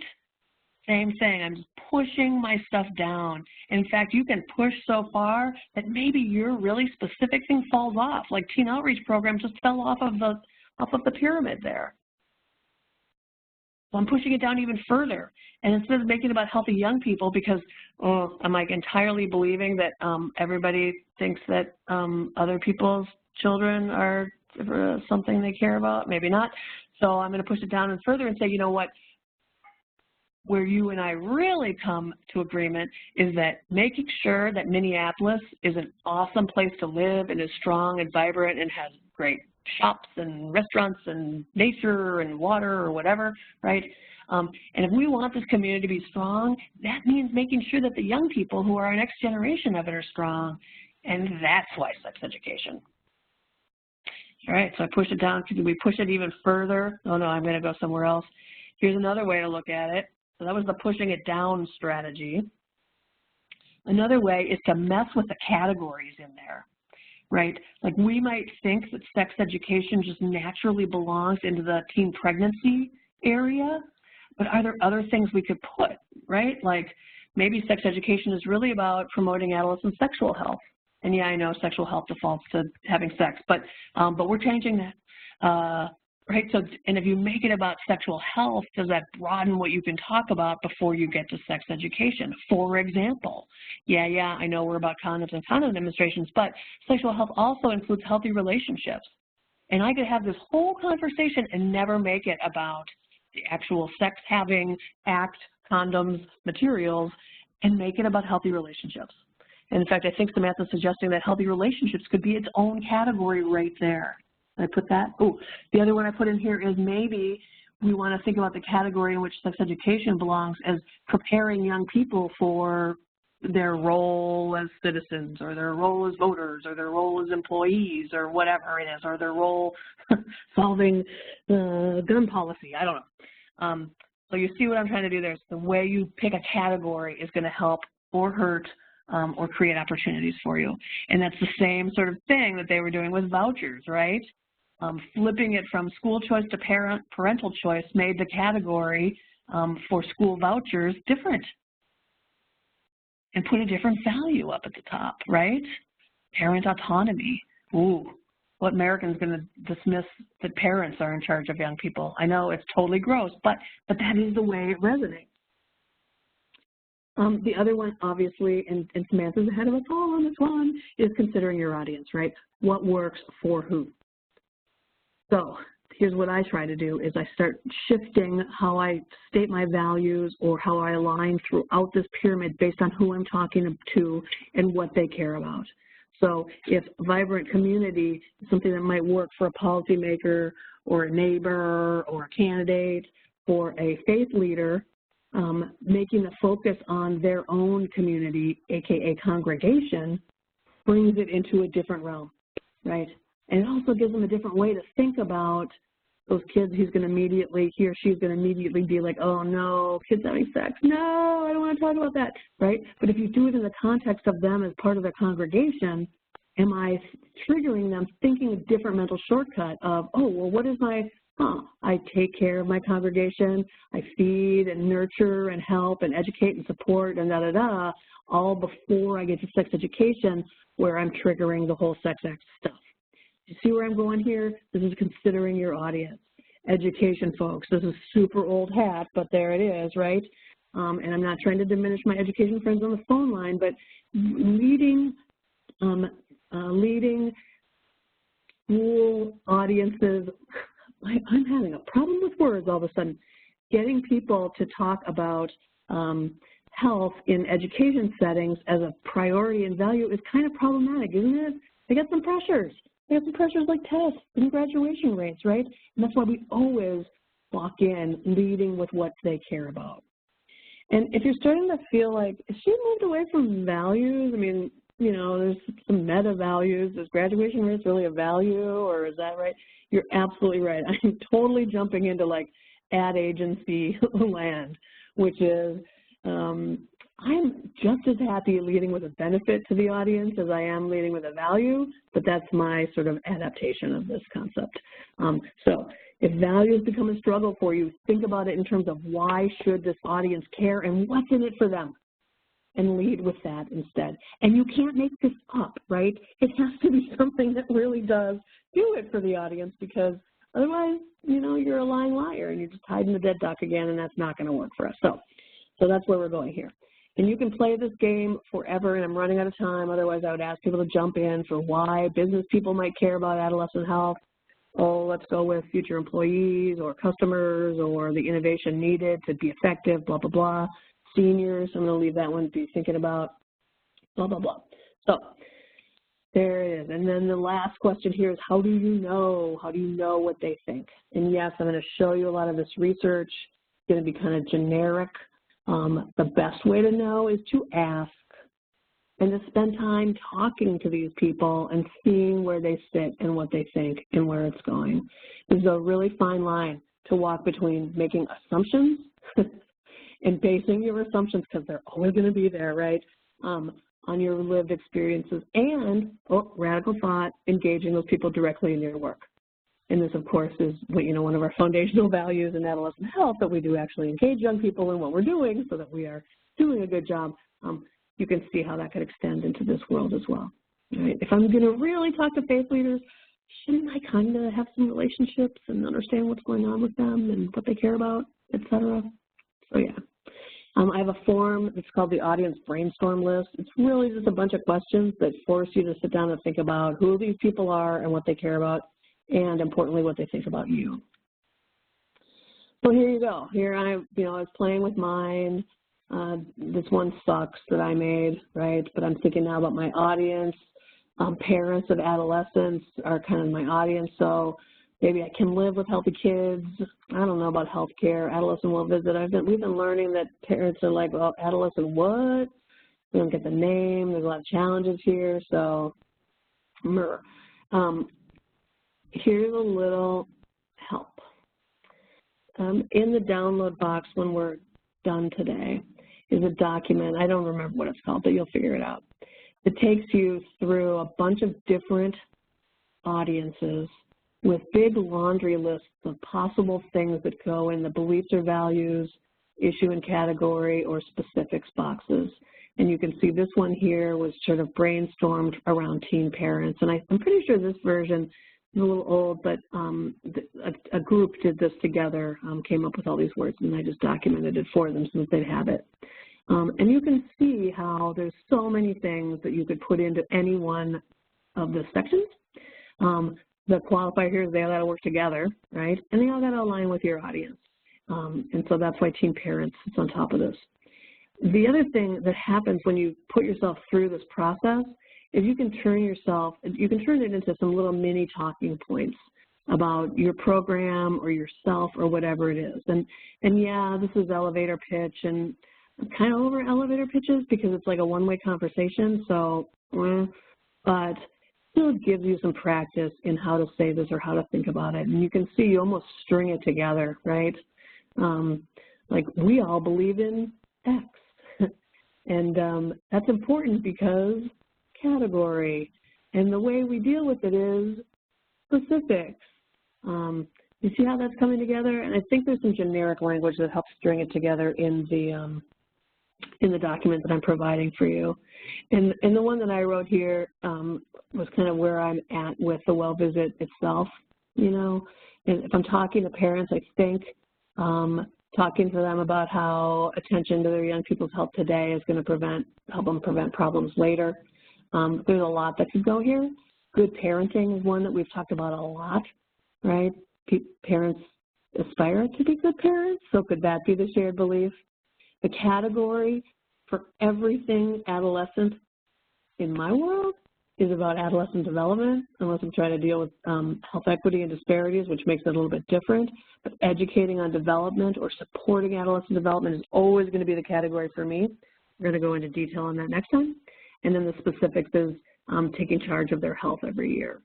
Speaker 1: Same thing, I'm just pushing my stuff down. In fact, you can push so far that maybe your really specific thing falls off, like teen outreach program just fell off of the pyramid there. So I'm pushing it down even further. And instead of making it about healthy young people, because I'm like entirely believing that everybody thinks that other people's children are something they care about, maybe not. So I'm going to push it down and further and say, you know what, where you and I really come to agreement is that making sure that Minneapolis is an awesome place to live and is strong and vibrant and has great shops and restaurants and nature and water or whatever, right? And if we want this community to be strong, that means making sure that the young people who are our next generation of it are strong, and that's why sex education. All right, so I push it down. Could we push it even further? Oh no, I'm going to go somewhere else. Here's another way to look at it. So that was the pushing it down strategy. Another way is to mess with the categories in there. Right? Like we might think that sex education just naturally belongs into the teen pregnancy area, but are there other things we could put, right? Like maybe sex education is really about promoting adolescent sexual health. And yeah, I know sexual health defaults to having sex, but we're changing that, right? So, and if you make it about sexual health, does that broaden what you can talk about before you get to sex education? For example, yeah, I know we're about condoms and condom demonstrations, but sexual health also includes healthy relationships. And I could have this whole conversation and never make it about the actual sex-having act, condoms, materials, and make it about healthy relationships. And in fact, I think Samantha's suggesting that healthy relationships could be its own category right there. I put that. Oh, the other one I put in here is maybe we want to think about the category in which sex education belongs as preparing young people for their role as citizens, or their role as voters, or their role as employees, or whatever it is, or their role solving gun policy. I don't know. So you see what I'm trying to do there. So the way you pick a category is going to help or hurt or create opportunities for you. And that's the same sort of thing that they were doing with vouchers, right? Flipping it from school choice to parental choice made the category for school vouchers different and put a different value up at the top, right? Parent autonomy. Ooh, what American's going to dismiss that parents are in charge of young people? I know it's totally gross, but that is the way it resonates. The other one, obviously, and Samantha's ahead of us all on this one, is considering your audience, right? What works for who? So here's what I try to do is I start shifting how I state my values or how I align throughout this pyramid based on who I'm talking to and what they care about. So if vibrant community is something that might work for a policymaker or a neighbor or a candidate or a faith leader, making a focus on their own community, aka congregation, brings it into a different realm, right? And it also gives them a different way to think about those kids. He or she's going to immediately be like, oh no, kids having sex. No, I don't want to talk about that, right? But if you do it in the context of them as part of their congregation, am I triggering them thinking a different mental shortcut of, oh, well, what is my, I take care of my congregation, I feed and nurture and help and educate and support and da-da-da, all before I get to sex education where I'm triggering the whole sex act stuff. You see where I'm going here? This is considering your audience. Education, folks. This is super old hat, but there it is, right? And I'm not trying to diminish my education friends on the phone line, but leading school audiences, I'm having a problem with words all of a sudden. Getting people to talk about health in education settings as a priority and value is kind of problematic, isn't it? They got some pressures. They have some pressures like tests and graduation rates, right? And that's why we always walk in leading with what they care about. And if you're starting to feel like, is she moved away from values? I mean, you know, there's some meta values. Is graduation rates really a value, or is that right? You're absolutely right. I'm totally jumping into like ad agency land, which is I'm just as happy leading with a benefit to the audience as I am leading with a value, but that's my sort of adaptation of this concept. So if values become a struggle for you, think about it in terms of why should this audience care and what's in it for them, and lead with that instead. And you can't make this up, right? It has to be something that really does do it for the audience, because otherwise, you know, you're a lying liar and you're just hiding the dead duck again, and that's not going to work for us. So that's where we're going here. And you can play this game forever, and I'm running out of time. Otherwise, I would ask people to jump in for why business people might care about adolescent health. Oh, let's go with future employees or customers or the innovation needed to be effective, blah, blah, blah. Seniors, I'm going to leave that one to be thinking about, blah, blah, blah. So there it is. And then the last question here is, how do you know? How do you know what they think? And yes, I'm going to show you a lot of this research. It's going to be kind of generic. The best way to know is to ask and to spend time talking to these people and seeing where they sit and what they think and where it's going. There's a really fine line to walk between making assumptions and basing your assumptions, because they're always going to be there, right, on your lived experiences, and radical thought, engaging those people directly in your work. And this, of course, is one of our foundational values in adolescent health, that we do actually engage young people in what we're doing so that we are doing a good job. You can see how that could extend into this world as well. Right? If I'm going to really talk to faith leaders, shouldn't I kind of have some relationships and understand what's going on with them and what they care about, et cetera? So, yeah. I have a form that's called the Audience Brainstorm List. It's really just a bunch of questions that force you to sit down and think about who these people are and what they care about, and importantly, what they think about you. So here you go. Here I was playing with mine. This one sucks that I made, right? But I'm thinking now about my audience. Parents of adolescents are kind of my audience, so maybe I can live with healthy kids. I don't know about healthcare. Adolescent will visit. We've been learning that parents are like, well, adolescent what? We don't get the name. There's a lot of challenges here, so here's a little help. In the download box when we're done today is a document. I don't remember what it's called, but you'll figure it out. It takes you through a bunch of different audiences with big laundry lists of possible things that go in the beliefs or values, issue and category, or specifics boxes. And you can see this one here was sort of brainstormed around teen parents. And I'm pretty sure this version is a little old, but a group did this together, came up with all these words, and I just documented it for them so that they'd have it. And you can see how there's so many things that you could put into any one of the sections. The qualifier here is they all got to work together, right? And they all got to align with your audience. And so that's why teen parents is on top of this. The other thing that happens when you put yourself through this process is you can turn it into some little mini talking points about your program or yourself or whatever it is. And yeah, this is elevator pitch, and I'm kind of over elevator pitches because it's like a one-way conversation, so, but still gives you some practice in how to say this or how to think about it. And you can see you almost string it together, right? Like, we all believe in X. And that's important because category. And the way we deal with it is specifics. You see how that's coming together? And I think there's some generic language that helps string it together in the document that I'm providing for you. And the one that I wrote here was kind of where I'm at with the well visit itself, you know. And if I'm talking to parents, I think talking to them about how attention to their young people's health today is going to help them prevent problems later. There's a lot that could go here. Good parenting is one that we've talked about a lot, right? Parents aspire to be good parents, so could that be the shared belief? The category for everything adolescent in my world is about adolescent development, unless I'm trying to deal with health equity and disparities, which makes it a little bit different. But educating on development or supporting adolescent development is always going to be the category for me. We're going to go into detail on that next time. And then the specifics is taking charge of their health every year.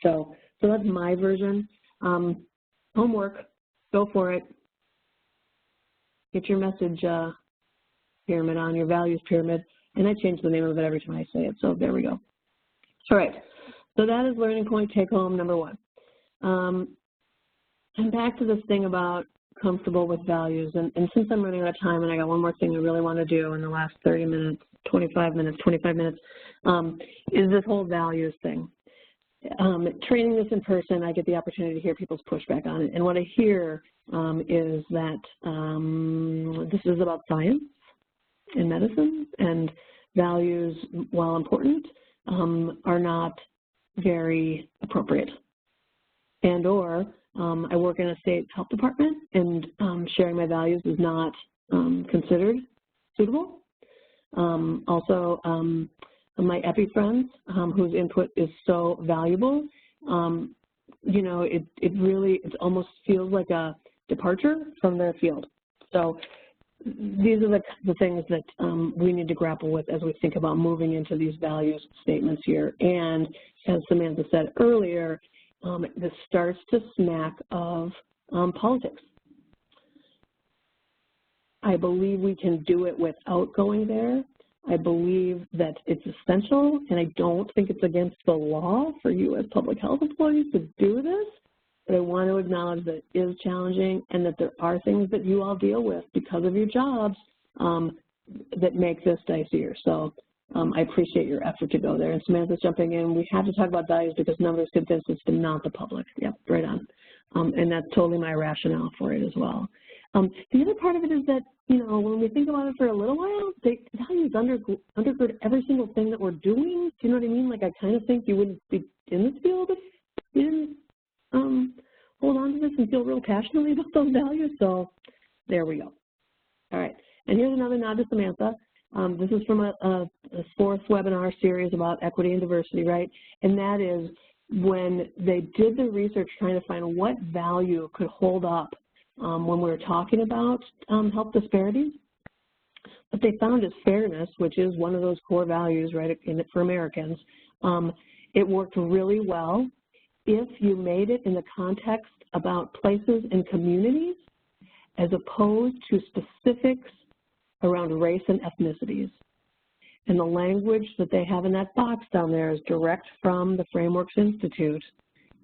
Speaker 1: So that's my version. Homework, go for it. Get your message pyramid on, your values pyramid. And I change the name of it every time I say it, so there we go. All right, so that is learning point take home number 1. And back to this thing about comfortable with values. And since I'm running out of time and I got one more thing I really want to do in the last 30 minutes, 25 minutes, is this whole values thing. Training this in person, I get the opportunity to hear people's pushback on it. And what I hear is that this is about science and medicine, and values, while important, are not very appropriate. And or I work in a state health department, and sharing my values is not considered suitable. Also, my EPI friends, whose input is so valuable, you know, it almost feels like a departure from their field. So these are the things that we need to grapple with as we think about moving into these values statements here. And as Samantha said earlier, this starts to smack of politics. I believe we can do it without going there. I believe that it's essential, and I don't think it's against the law for you as public health employees to do this, but I want to acknowledge that it is challenging and that there are things that you all deal with because of your jobs that make this dicier. So I appreciate your effort to go there. And Samantha's jumping in. We have to talk about values because numbers convince us to not the public. Yep, right on. And that's totally my rationale for it as well. The other part of it is that, you know, when we think about it for a little while, values undergird every single thing that we're doing. Do you know what I mean? Like, I kind of think you wouldn't be in this field if you didn't hold on to this and feel real passionately about those values. So there we go. All right. And here's another nod to Samantha. This is from a 4th webinar series about equity and diversity, right? And that is when they did the research trying to find what value could hold up when we were talking about health disparities. What they found is fairness, which is one of those core values, right, for Americans. It worked really well if you made it in the context about places and communities as opposed to specifics around race and ethnicities. And the language that they have in that box down there is direct from the Frameworks Institute,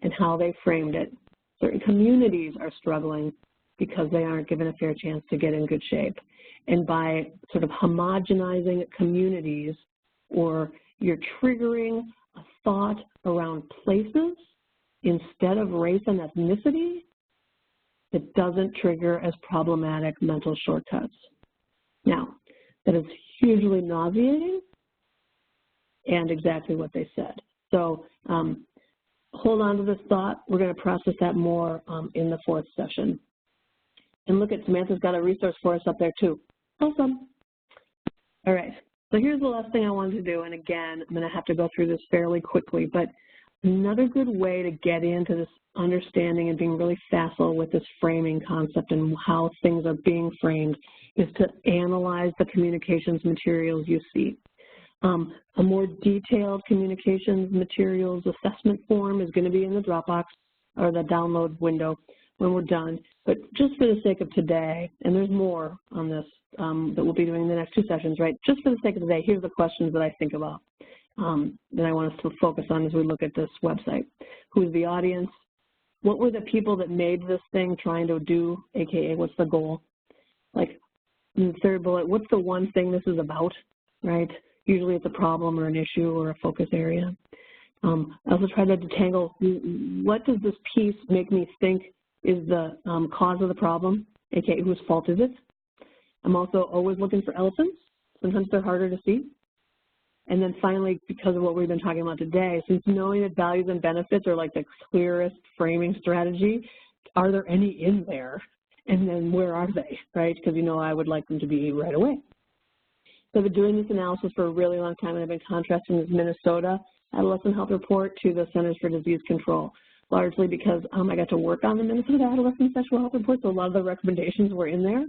Speaker 1: and how they framed it. Certain communities are struggling because they aren't given a fair chance to get in good shape. And by sort of homogenizing communities, or you're triggering a thought around places instead of race and ethnicity, it doesn't trigger as problematic mental shortcuts. Now, that is hugely nauseating and exactly what they said. So hold on to this thought. We're going to process that more in the 4th session. And look at Samantha's got a resource for us up there too. Awesome. All right. So here's the last thing I wanted to do. And again, I'm going to have to go through this fairly quickly, but another good way to get into this understanding and being really facile with this framing concept and how things are being framed is to analyze the communications materials you see. A more detailed communications materials assessment form is going to be in the Dropbox or the download window when we're done. But just for the sake of today, and there's more on this that we'll be doing in the next 2 sessions, right? Just for the sake of today, here's the questions that I think about that I want us to focus on as we look at this website. Who's the audience? What were the people that made this thing trying to do, AKA what's the goal? Like, in the 3rd bullet, what's the one thing this is about, right? Usually it's a problem or an issue or a focus area. I also tried to detangle what does this piece make me think is the cause of the problem, aka whose fault is it? I'm also always looking for elephants. Sometimes they're harder to see. And then finally, because of what we've been talking about today, since knowing that values and benefits are like the clearest framing strategy, are there any in there? And then where are they, right? Because I would like them to be right away. So I've been doing this analysis for a really long time, and I've been contrasting this Minnesota Adolescent Health Report to the Centers for Disease Control, largely because I got to work on the Minnesota Adolescent Sexual Health Report, so a lot of the recommendations were in there.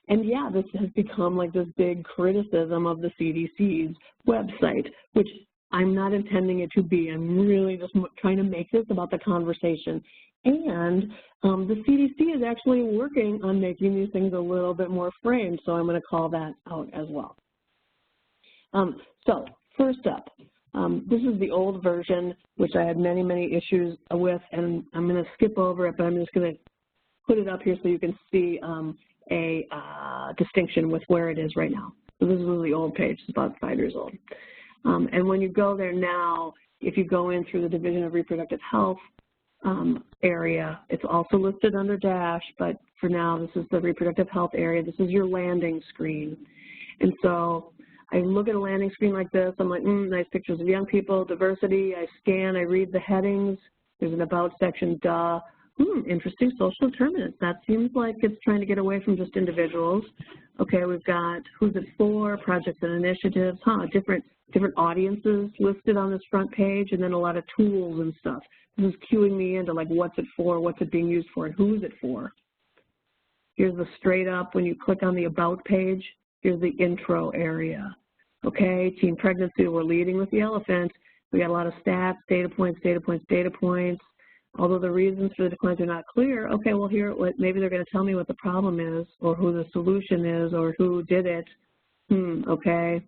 Speaker 1: And yeah, this has become like this big criticism of the CDC's website, which I'm not intending it to be. I'm really just trying to make this about the conversation. And the CDC is actually working on making these things a little bit more framed, so I'm going to call that out as well. So first up, this is the old version, which I had many, many issues with, and I'm going to skip over it, but I'm just going to put it up here so you can see a distinction with where it is right now. So this is the old page. It's about 5 years old. And when you go there now, if you go in through the Division of Reproductive Health area, it's also listed under dash, but for now, this is the reproductive health area. This is your landing screen. And so I look at a landing screen like this. I'm like, nice pictures of young people, diversity. I scan, I read the headings. There's an about section, duh. Interesting social determinants. That seems like it's trying to get away from just individuals. Okay, we've got who's it for, projects and initiatives, different audiences listed on this front page, and then a lot of tools and stuff. This is cueing me into like what's it for, what's it being used for, and who's it for. Here's the straight up, when you click on the about page, here's the intro area. Okay, teen pregnancy, we're leading with the elephant. We got a lot of stats, data points, data points, data points. Although the reasons for the declines are not clear, okay, well here, maybe they're going to tell me what the problem is, or who the solution is, or who did it. Okay,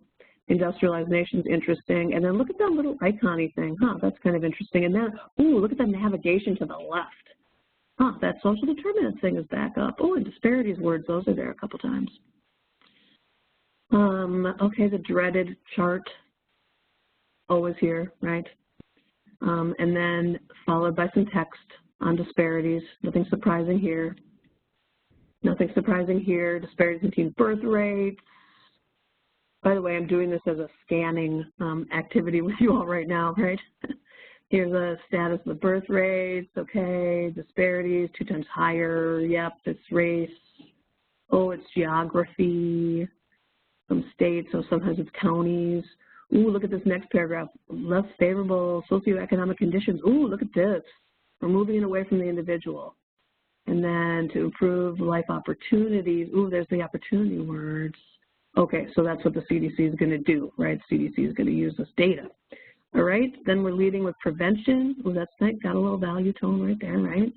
Speaker 1: industrialized nations, interesting. And then look at that little icon-y thing. That's kind of interesting. And then, look at the navigation to the left. That social determinant thing is back up. And disparities words, those are there a couple times. Okay, the dreaded chart, always here, right? And then followed by some text on disparities. Nothing surprising here. Nothing surprising here. Disparities in teen birth rates. By the way, I'm doing this as a scanning activity with you all right now, right? Here's the status of the birth rates. Okay, disparities 2 times higher. Yep, it's race. It's geography. Some states, so sometimes it's counties. Look at this next paragraph, less favorable socioeconomic conditions. Look at this. We're moving it away from the individual. And then to improve life opportunities, there's the opportunity words. Okay, so that's what the CDC is going to do, right? CDC is going to use this data. All right, then we're leading with prevention. That's nice, got a little value tone right there, right?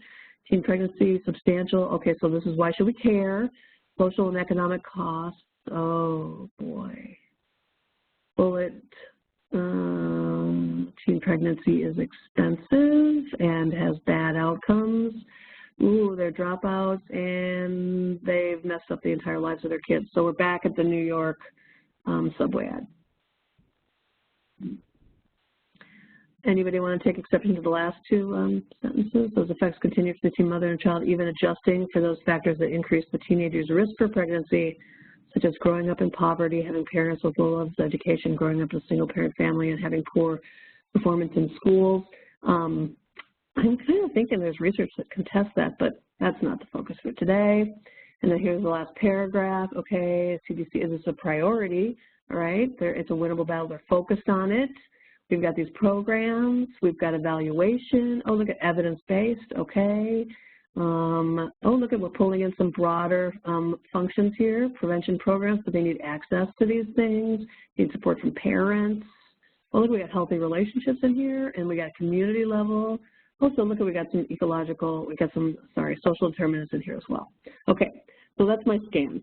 Speaker 1: Teen pregnancy, substantial. Okay, so this is why should we care? Social and economic costs. Oh, boy. Bullet Teen pregnancy is expensive and has bad outcomes. Ooh, they're dropouts and they've messed up the entire lives of their kids. So we're back at the New York subway ad. Anybody want to take exception to the last two sentences? Those effects continue for the teen mother and child, even adjusting for those factors that increase the teenager's risk for pregnancy, such as growing up in poverty, having parents with low levels of education, growing up in a single-parent family, and having poor performance in schools. I'm kind of thinking there's research that contests that, but that's not the focus for today. And then here's the last paragraph. Okay, CDC, is this a priority? All right, it's a winnable battle. They're focused on it. We've got these programs. We've got evaluation. Oh, look at evidence-based. Okay. Oh, look at, we're pulling in some broader functions here, prevention programs, but they need access to these things, need support from parents. Oh, look, we got healthy relationships in here, and we got community level. Also, look, we got some ecological, we got some, social determinants in here as well. Okay, so that's my scan.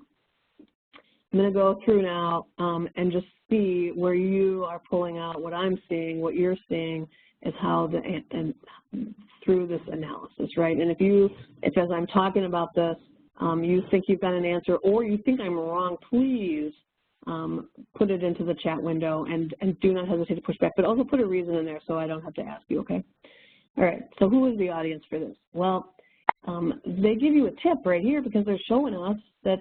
Speaker 1: I'm going to go through now and just see where you are pulling out what I'm seeing, what you're seeing is how through this analysis, right? And if as I'm talking about this, you think you've got an answer or you think I'm wrong, please put it into the chat window and do not hesitate to push back, but also put a reason in there so I don't have to ask you, okay? All right, so who is the audience for this? Well, they give you a tip right here because they're showing us that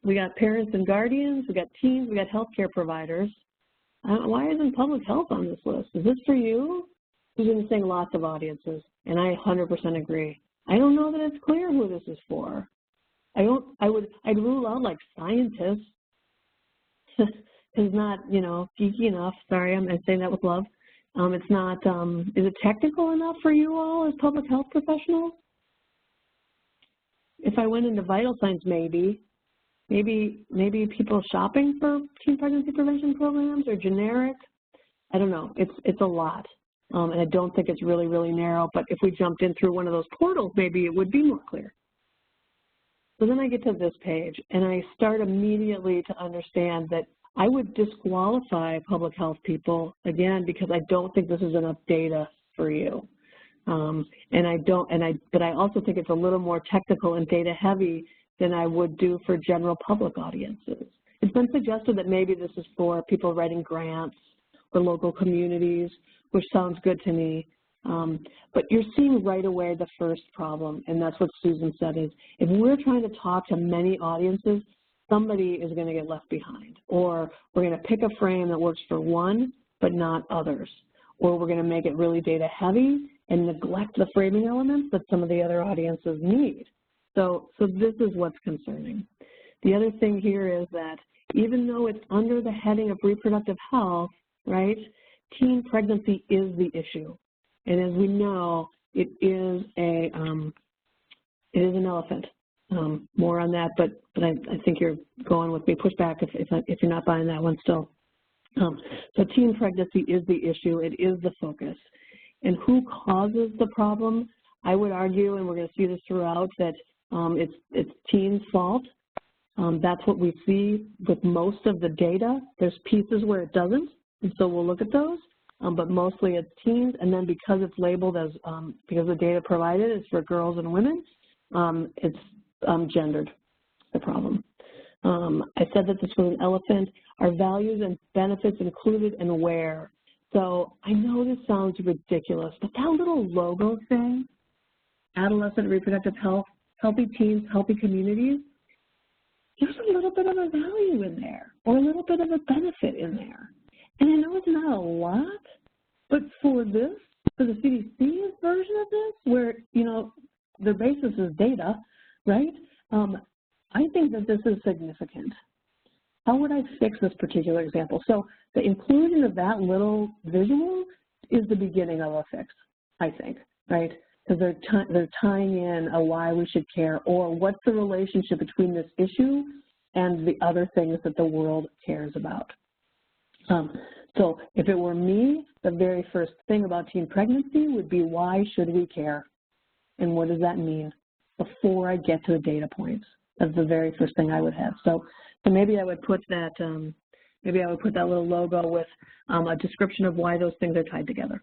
Speaker 1: we got parents and guardians, we got teens, we got healthcare providers. Why isn't public health on this list? Is this for you? Who's been saying lots of audiences, and I 100% agree. I don't know that it's clear who this is for. I'd rule out like scientists, because not, geeky enough. Sorry, I'm saying that with love. It's not, is it technical enough for you all as public health professionals? If I went into vital signs, maybe people shopping for teen pregnancy prevention programs or generic. I don't know. It's a lot, and I don't think it's really, really narrow. But if we jumped in through one of those portals, maybe it would be more clear. So then I get to this page, and I start immediately to understand that I would disqualify public health people again because I don't think this is enough data for you. But I also think it's a little more technical and data heavy than I would do for general public audiences. It's been suggested that maybe this is for people writing grants or local communities, which sounds good to me. But you're seeing right away the first problem, and that's what Susan said is, if we're trying to talk to many audiences, somebody is going to get left behind, or we're going to pick a frame that works for one but not others, or we're going to make it really data heavy and neglect the framing elements that some of the other audiences need. So this is what's concerning. The other thing here is that even though it's under the heading of reproductive health, right, teen pregnancy is the issue. And as we know, it is an elephant. More on that, but I think you're going with me. Push back if you're not buying that one still. So teen pregnancy is the issue. It is the focus. And who causes the problem? I would argue, and we're going to see this throughout, that it's teens' fault. That's what we see with most of the data. There's pieces where it doesn't, and so we'll look at those. But mostly it's teens, and then because it's labeled as, because the data provided is for girls and women, it's gendered, the problem. I said that this was an elephant. Are values and benefits included and where? So I know this sounds ridiculous, but that little logo thing, adolescent reproductive health, healthy teens, healthy communities, there's a little bit of a value in there or a little bit of a benefit in there. And I know it's not a lot, but for this, for the CDC's version of this, where, the basis is data, right? I think that this is significant. How would I fix this particular example? So the inclusion of that little visual is the beginning of a fix, I think, right? Because they're tying in a why we should care, or what's the relationship between this issue and the other things that the world cares about. So if it were me, the very first thing about teen pregnancy would be, why should we care? And what does that mean? Before I get to the data points. That's the very first thing I would have. So maybe I would put that, maybe I would put that little logo with a description of why those things are tied together,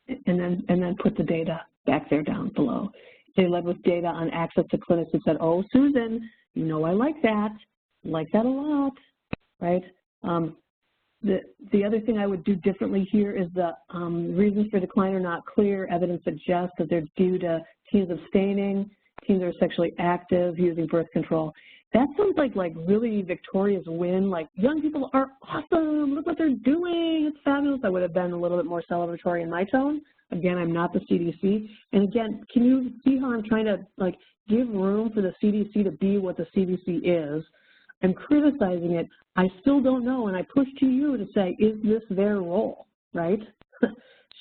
Speaker 1: and then put the data back there down below. They led with data on access to clinics and said, oh, Susan, you know I like that a lot, right? The other thing I would do differently here is the reasons for decline are not clear. Evidence suggests that they're due to teens abstaining, teens are sexually active, using birth control. That sounds like really Victoria's win, like young people are awesome, look what they're doing, it's fabulous. I would have been a little bit more celebratory in my tone. Again, I'm not the CDC. And again, can you see how I'm trying to give room for the CDC to be what the CDC is? I'm criticizing it. I still don't know, and I push to you to say, is this their role, right?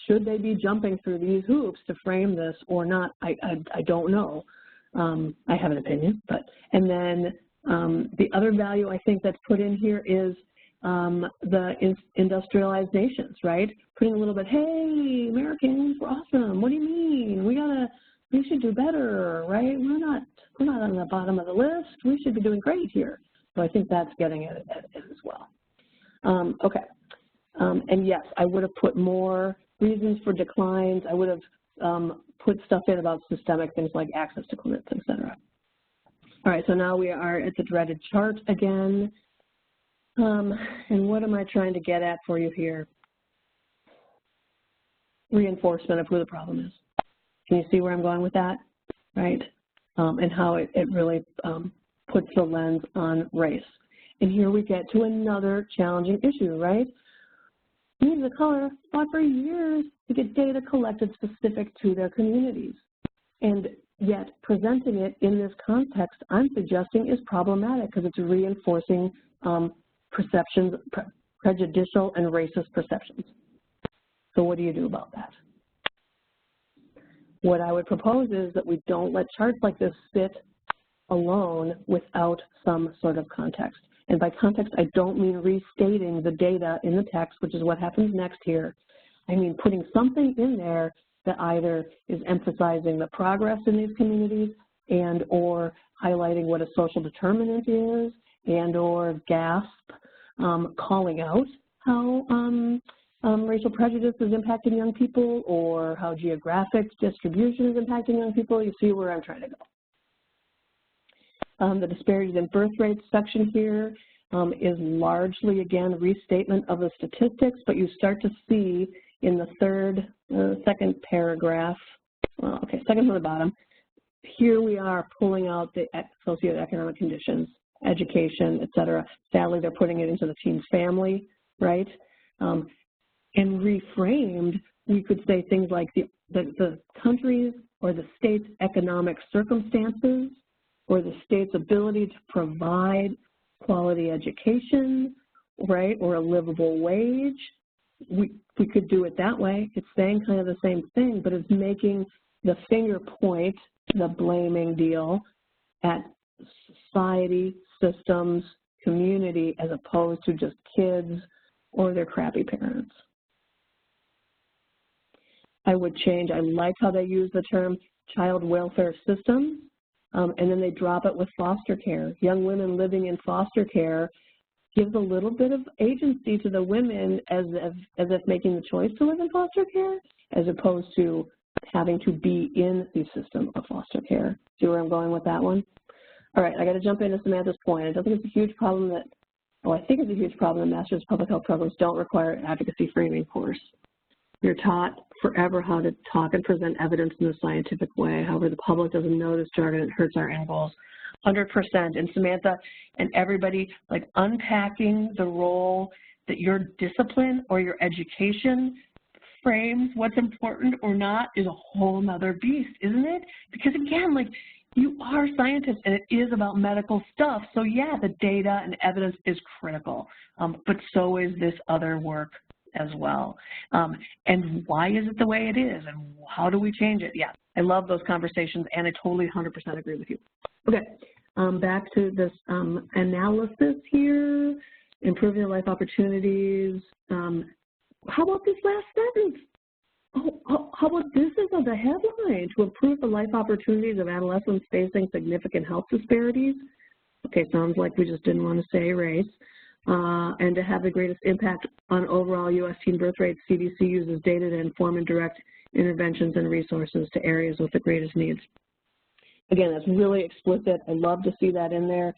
Speaker 1: Should they be jumping through these hoops to frame this or not? I don't know. I have an opinion, and then the other value I think that's put in here is the industrialized nations, right? Putting a little bit, hey, Americans, we're awesome. What do you mean? We should do better, right? We're not on the bottom of the list. We should be doing great here. So I think that's getting at it as well. Okay, and yes, I would have put more reasons for declines. I would have put stuff in about systemic things like access to clinics, et cetera. All right, so now we are at the dreaded chart again. And what am I trying to get at for you here? Reinforcement of who the problem is. Can you see where I'm going with that, right? And how it really puts the lens on race. And here we get to another challenging issue, right? Communities of color fought for years to get data collected specific to their communities. And yet presenting it in this context, I'm suggesting, is problematic because it's reinforcing perceptions, prejudicial and racist perceptions. So what do you do about that? What I would propose is that we don't let charts like this sit alone without some sort of context. And by context, I don't mean restating the data in the text, which is what happens next here. I mean putting something in there that either is emphasizing the progress in these communities and or highlighting what a social determinant is and or GASP, calling out how racial prejudice is impacting young people or how geographic distribution is impacting young people. You see where I'm trying to go. The disparities in birth rates section here is largely, again, restatement of the statistics, but you start to see in the second paragraph, second from the bottom, here we are pulling out the socioeconomic conditions, education, et cetera. Sadly, they're putting it into the teen's family, right? And reframed, we could say things like the country's or the state's economic circumstances or the state's ability to provide quality education, right, or a livable wage. We could do it that way. It's saying kind of the same thing, but it's making the finger point, the blaming deal, at society, systems, community, as opposed to just kids or their crappy parents. I would change, I like how they use the term child welfare systems, and then they drop it with foster care. Young women living in foster care gives a little bit of agency to the women as if making the choice to live in foster care, as opposed to having to be in the system of foster care. See where I'm going with that one? All right, I got to jump into Samantha's point. I don't think it's a huge problem that, I think it's a huge problem that Master's Public Health programs don't require an advocacy framing course. You're taught forever how to talk and present evidence in a scientific way. However, the public doesn't know this jargon. It hurts our end goals. 100%. And Samantha and everybody, like unpacking the role that your discipline or your education frames what's important or not is a whole nother beast, isn't it? Because again, like you are scientists and it is about medical stuff. So yeah, the data and evidence is critical, but so is this other work as well. And why is it the way it is and how do we change it? Yeah, I love those conversations and I totally 100% agree with you. Okay, back to this analysis here, improving the life opportunities. How about this last sentence? How about this is the headline, to improve the life opportunities of adolescents facing significant health disparities? Okay, sounds like we just didn't want to say race. and to have the greatest impact on overall U.S. teen birth rates, CDC uses data to inform and direct interventions and resources to areas with the greatest needs. Again, that's really explicit. I love to see that in there.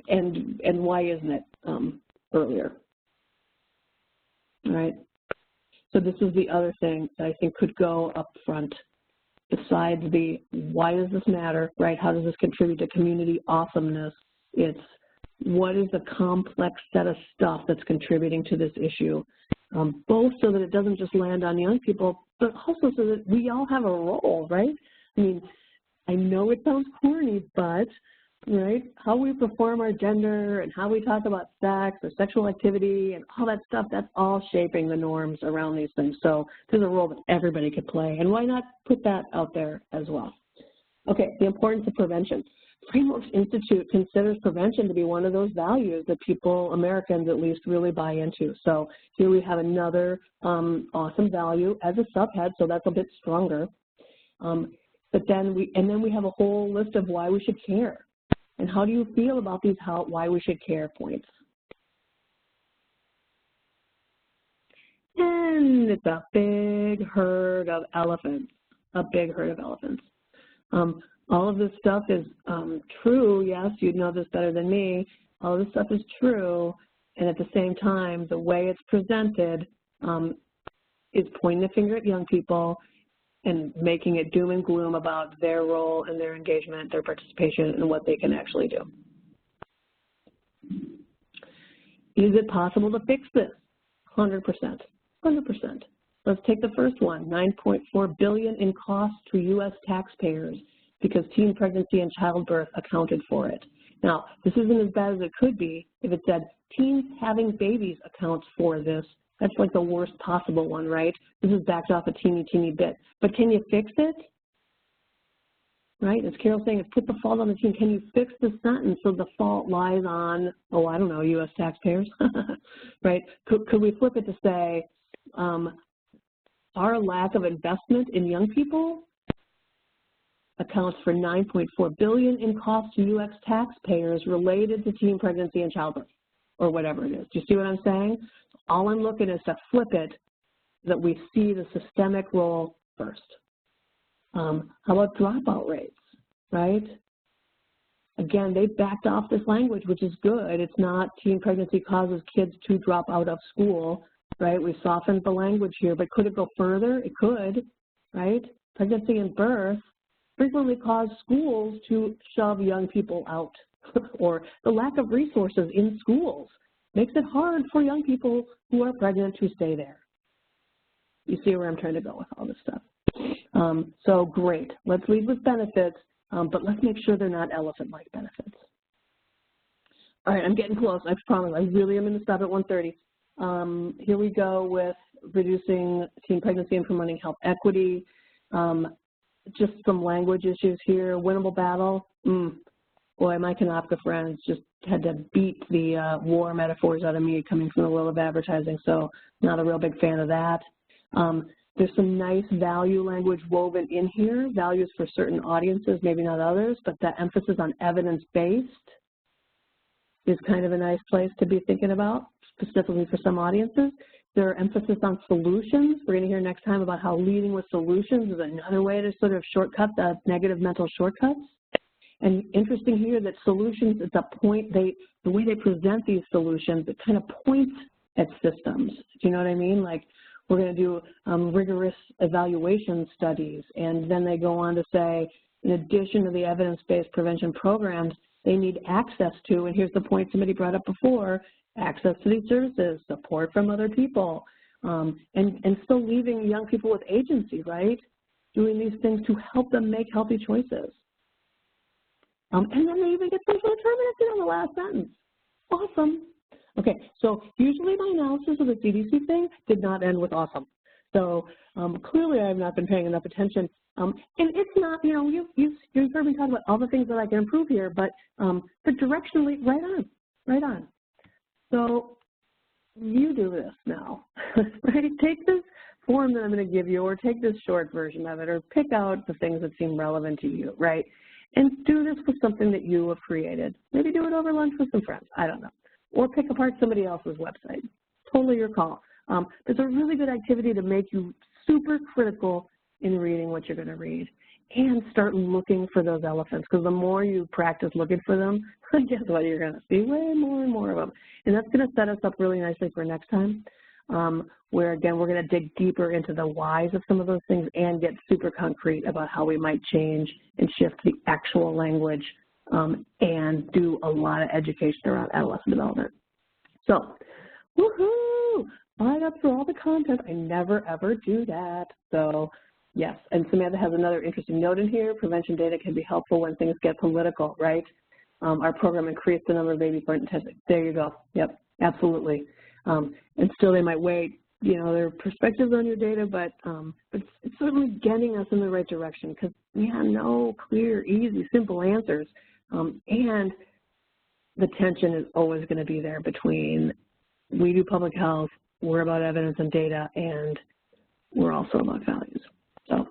Speaker 1: And why isn't it earlier? All right. So this is the other thing that I think could go up front. Besides the why does this matter, right? How does this contribute to community awesomeness? It's what is the complex set of stuff that's contributing to this issue, both so that it doesn't just land on young people, but also so that we all have a role, right? I mean, I know it sounds corny, but, right, how we perform our gender and how we talk about sex or sexual activity and all that stuff, that's all shaping the norms around these things. So there's a role that everybody could play, and why not put that out there as well? Okay, the importance of prevention. Frameworks Institute considers prevention to be one of those values that people, Americans at least, really buy into. So here we have another awesome value as a subhead, so that's a bit stronger. But then we have a whole list of why we should care. And how do you feel about these why we should care points? And it's a big herd of elephants, a big herd of elephants. All of this stuff is true. Yes, you'd know this better than me. All of this stuff is true. And at the same time, the way it's presented is pointing the finger at young people and making it doom and gloom about their role and their engagement, their participation, and what they can actually do. Is it possible to fix this? 100%. 100%. Let's take the first one, $9.4 billion in costs to U.S. taxpayers because teen pregnancy and childbirth accounted for it. Now, this isn't as bad as it could be if it said teens having babies accounts for this. That's like the worst possible one, right? This is backed off a teeny, teeny bit. But can you fix it? Right? As Carol's saying, it's put the fault on the teen. Can you fix the sentence so the fault lies on, oh, I don't know, U.S. taxpayers? Right? Could we flip it to say, our lack of investment in young people accounts for $9.4 billion in costs to U.S. taxpayers related to teen pregnancy and childbirth, or whatever it is. Do you see what I'm saying? All I'm looking is to flip it, that we see the systemic role first. How about dropout rates, right? Again, they backed off this language, which is good. It's not teen pregnancy causes kids to drop out of school, right? We softened the language here, but could it go further? It could, right? Pregnancy and birth frequently cause schools to shove young people out, or the lack of resources in schools makes it hard for young people who are pregnant to stay there. You see where I'm trying to go with all this stuff. So great, let's lead with benefits, but let's make sure they're not elephant-like benefits. All right, I'm getting close, I promise. I really am going to stop at 1:30. Here we go with reducing teen pregnancy and promoting health equity. Just some language issues here. Winnable battle. Boy, my Kanopka friends just had to beat the war metaphors out of me coming from the world of advertising, so not a real big fan of that. There's some nice value language woven in here, values for certain audiences, maybe not others, but that emphasis on evidence-based is kind of a nice place to be thinking about, specifically for some audiences. There are emphasis on solutions. We're going to hear next time about how leading with solutions is another way to sort of shortcut the negative mental shortcuts. And interesting here that solutions, it's a point, the way they present these solutions, it kind of points at systems. Do you know what I mean? Like, we're going to do rigorous evaluation studies, and then they go on to say, in addition to the evidence-based prevention programs, they need access to, and here's the point somebody brought up before, access to these services, support from other people, and still leaving young people with agency, right? Doing these things to help them make healthy choices. And then they even get social determinants in the last sentence. Awesome. Okay, so usually my analysis of the CDC thing did not end with awesome. So clearly I have not been paying enough attention. And it's not, you know, you've heard me talk about all the things that I can improve here, but directionally, right on. So you do this now, right? Take this form that I'm going to give you, or take this short version of it, or pick out the things that seem relevant to you, right? And do this with something that you have created. Maybe do it over lunch with some friends. I don't know. or pick apart somebody else's website. Totally your call. It's a really good activity to make you super critical in reading what you're going to read and start looking for those elephants, because the more you practice looking for them, guess what, you're going to see way more and more of them. And that's going to set us up really nicely for next time, where, again, we're going to dig deeper into the whys of some of those things and get super concrete about how we might change and shift the actual language and do a lot of education around adolescent development. So, woohoo! I got through all the content. I never, ever do that. So, yes, and Samantha has another interesting note in here. Prevention data can be helpful when things get political, right? Our program increased the number of baby-born testing. There you go. Yep, absolutely. And still they might wait, you know, their perspectives on your data, but it's certainly getting us in the right direction, because we have no clear, easy, simple answers. And the tension is always going to be there between we do public health, we're about evidence and data, and we're also about values. So,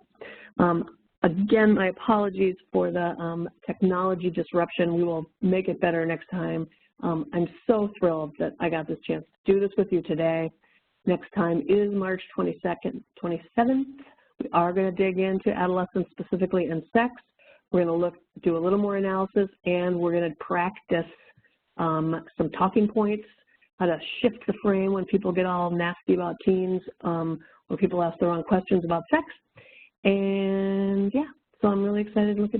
Speaker 1: again, my apologies for the technology disruption. We will make it better next time. I'm so thrilled that I got this chance to do this with you today. Next time is March 27th. We are going to dig into adolescents specifically and sex. We're going to do a little more analysis, and we're going to practice some talking points, how to shift the frame when people get all nasty about teens, or people ask the wrong questions about sex. And yeah, so I'm really excited, looking forward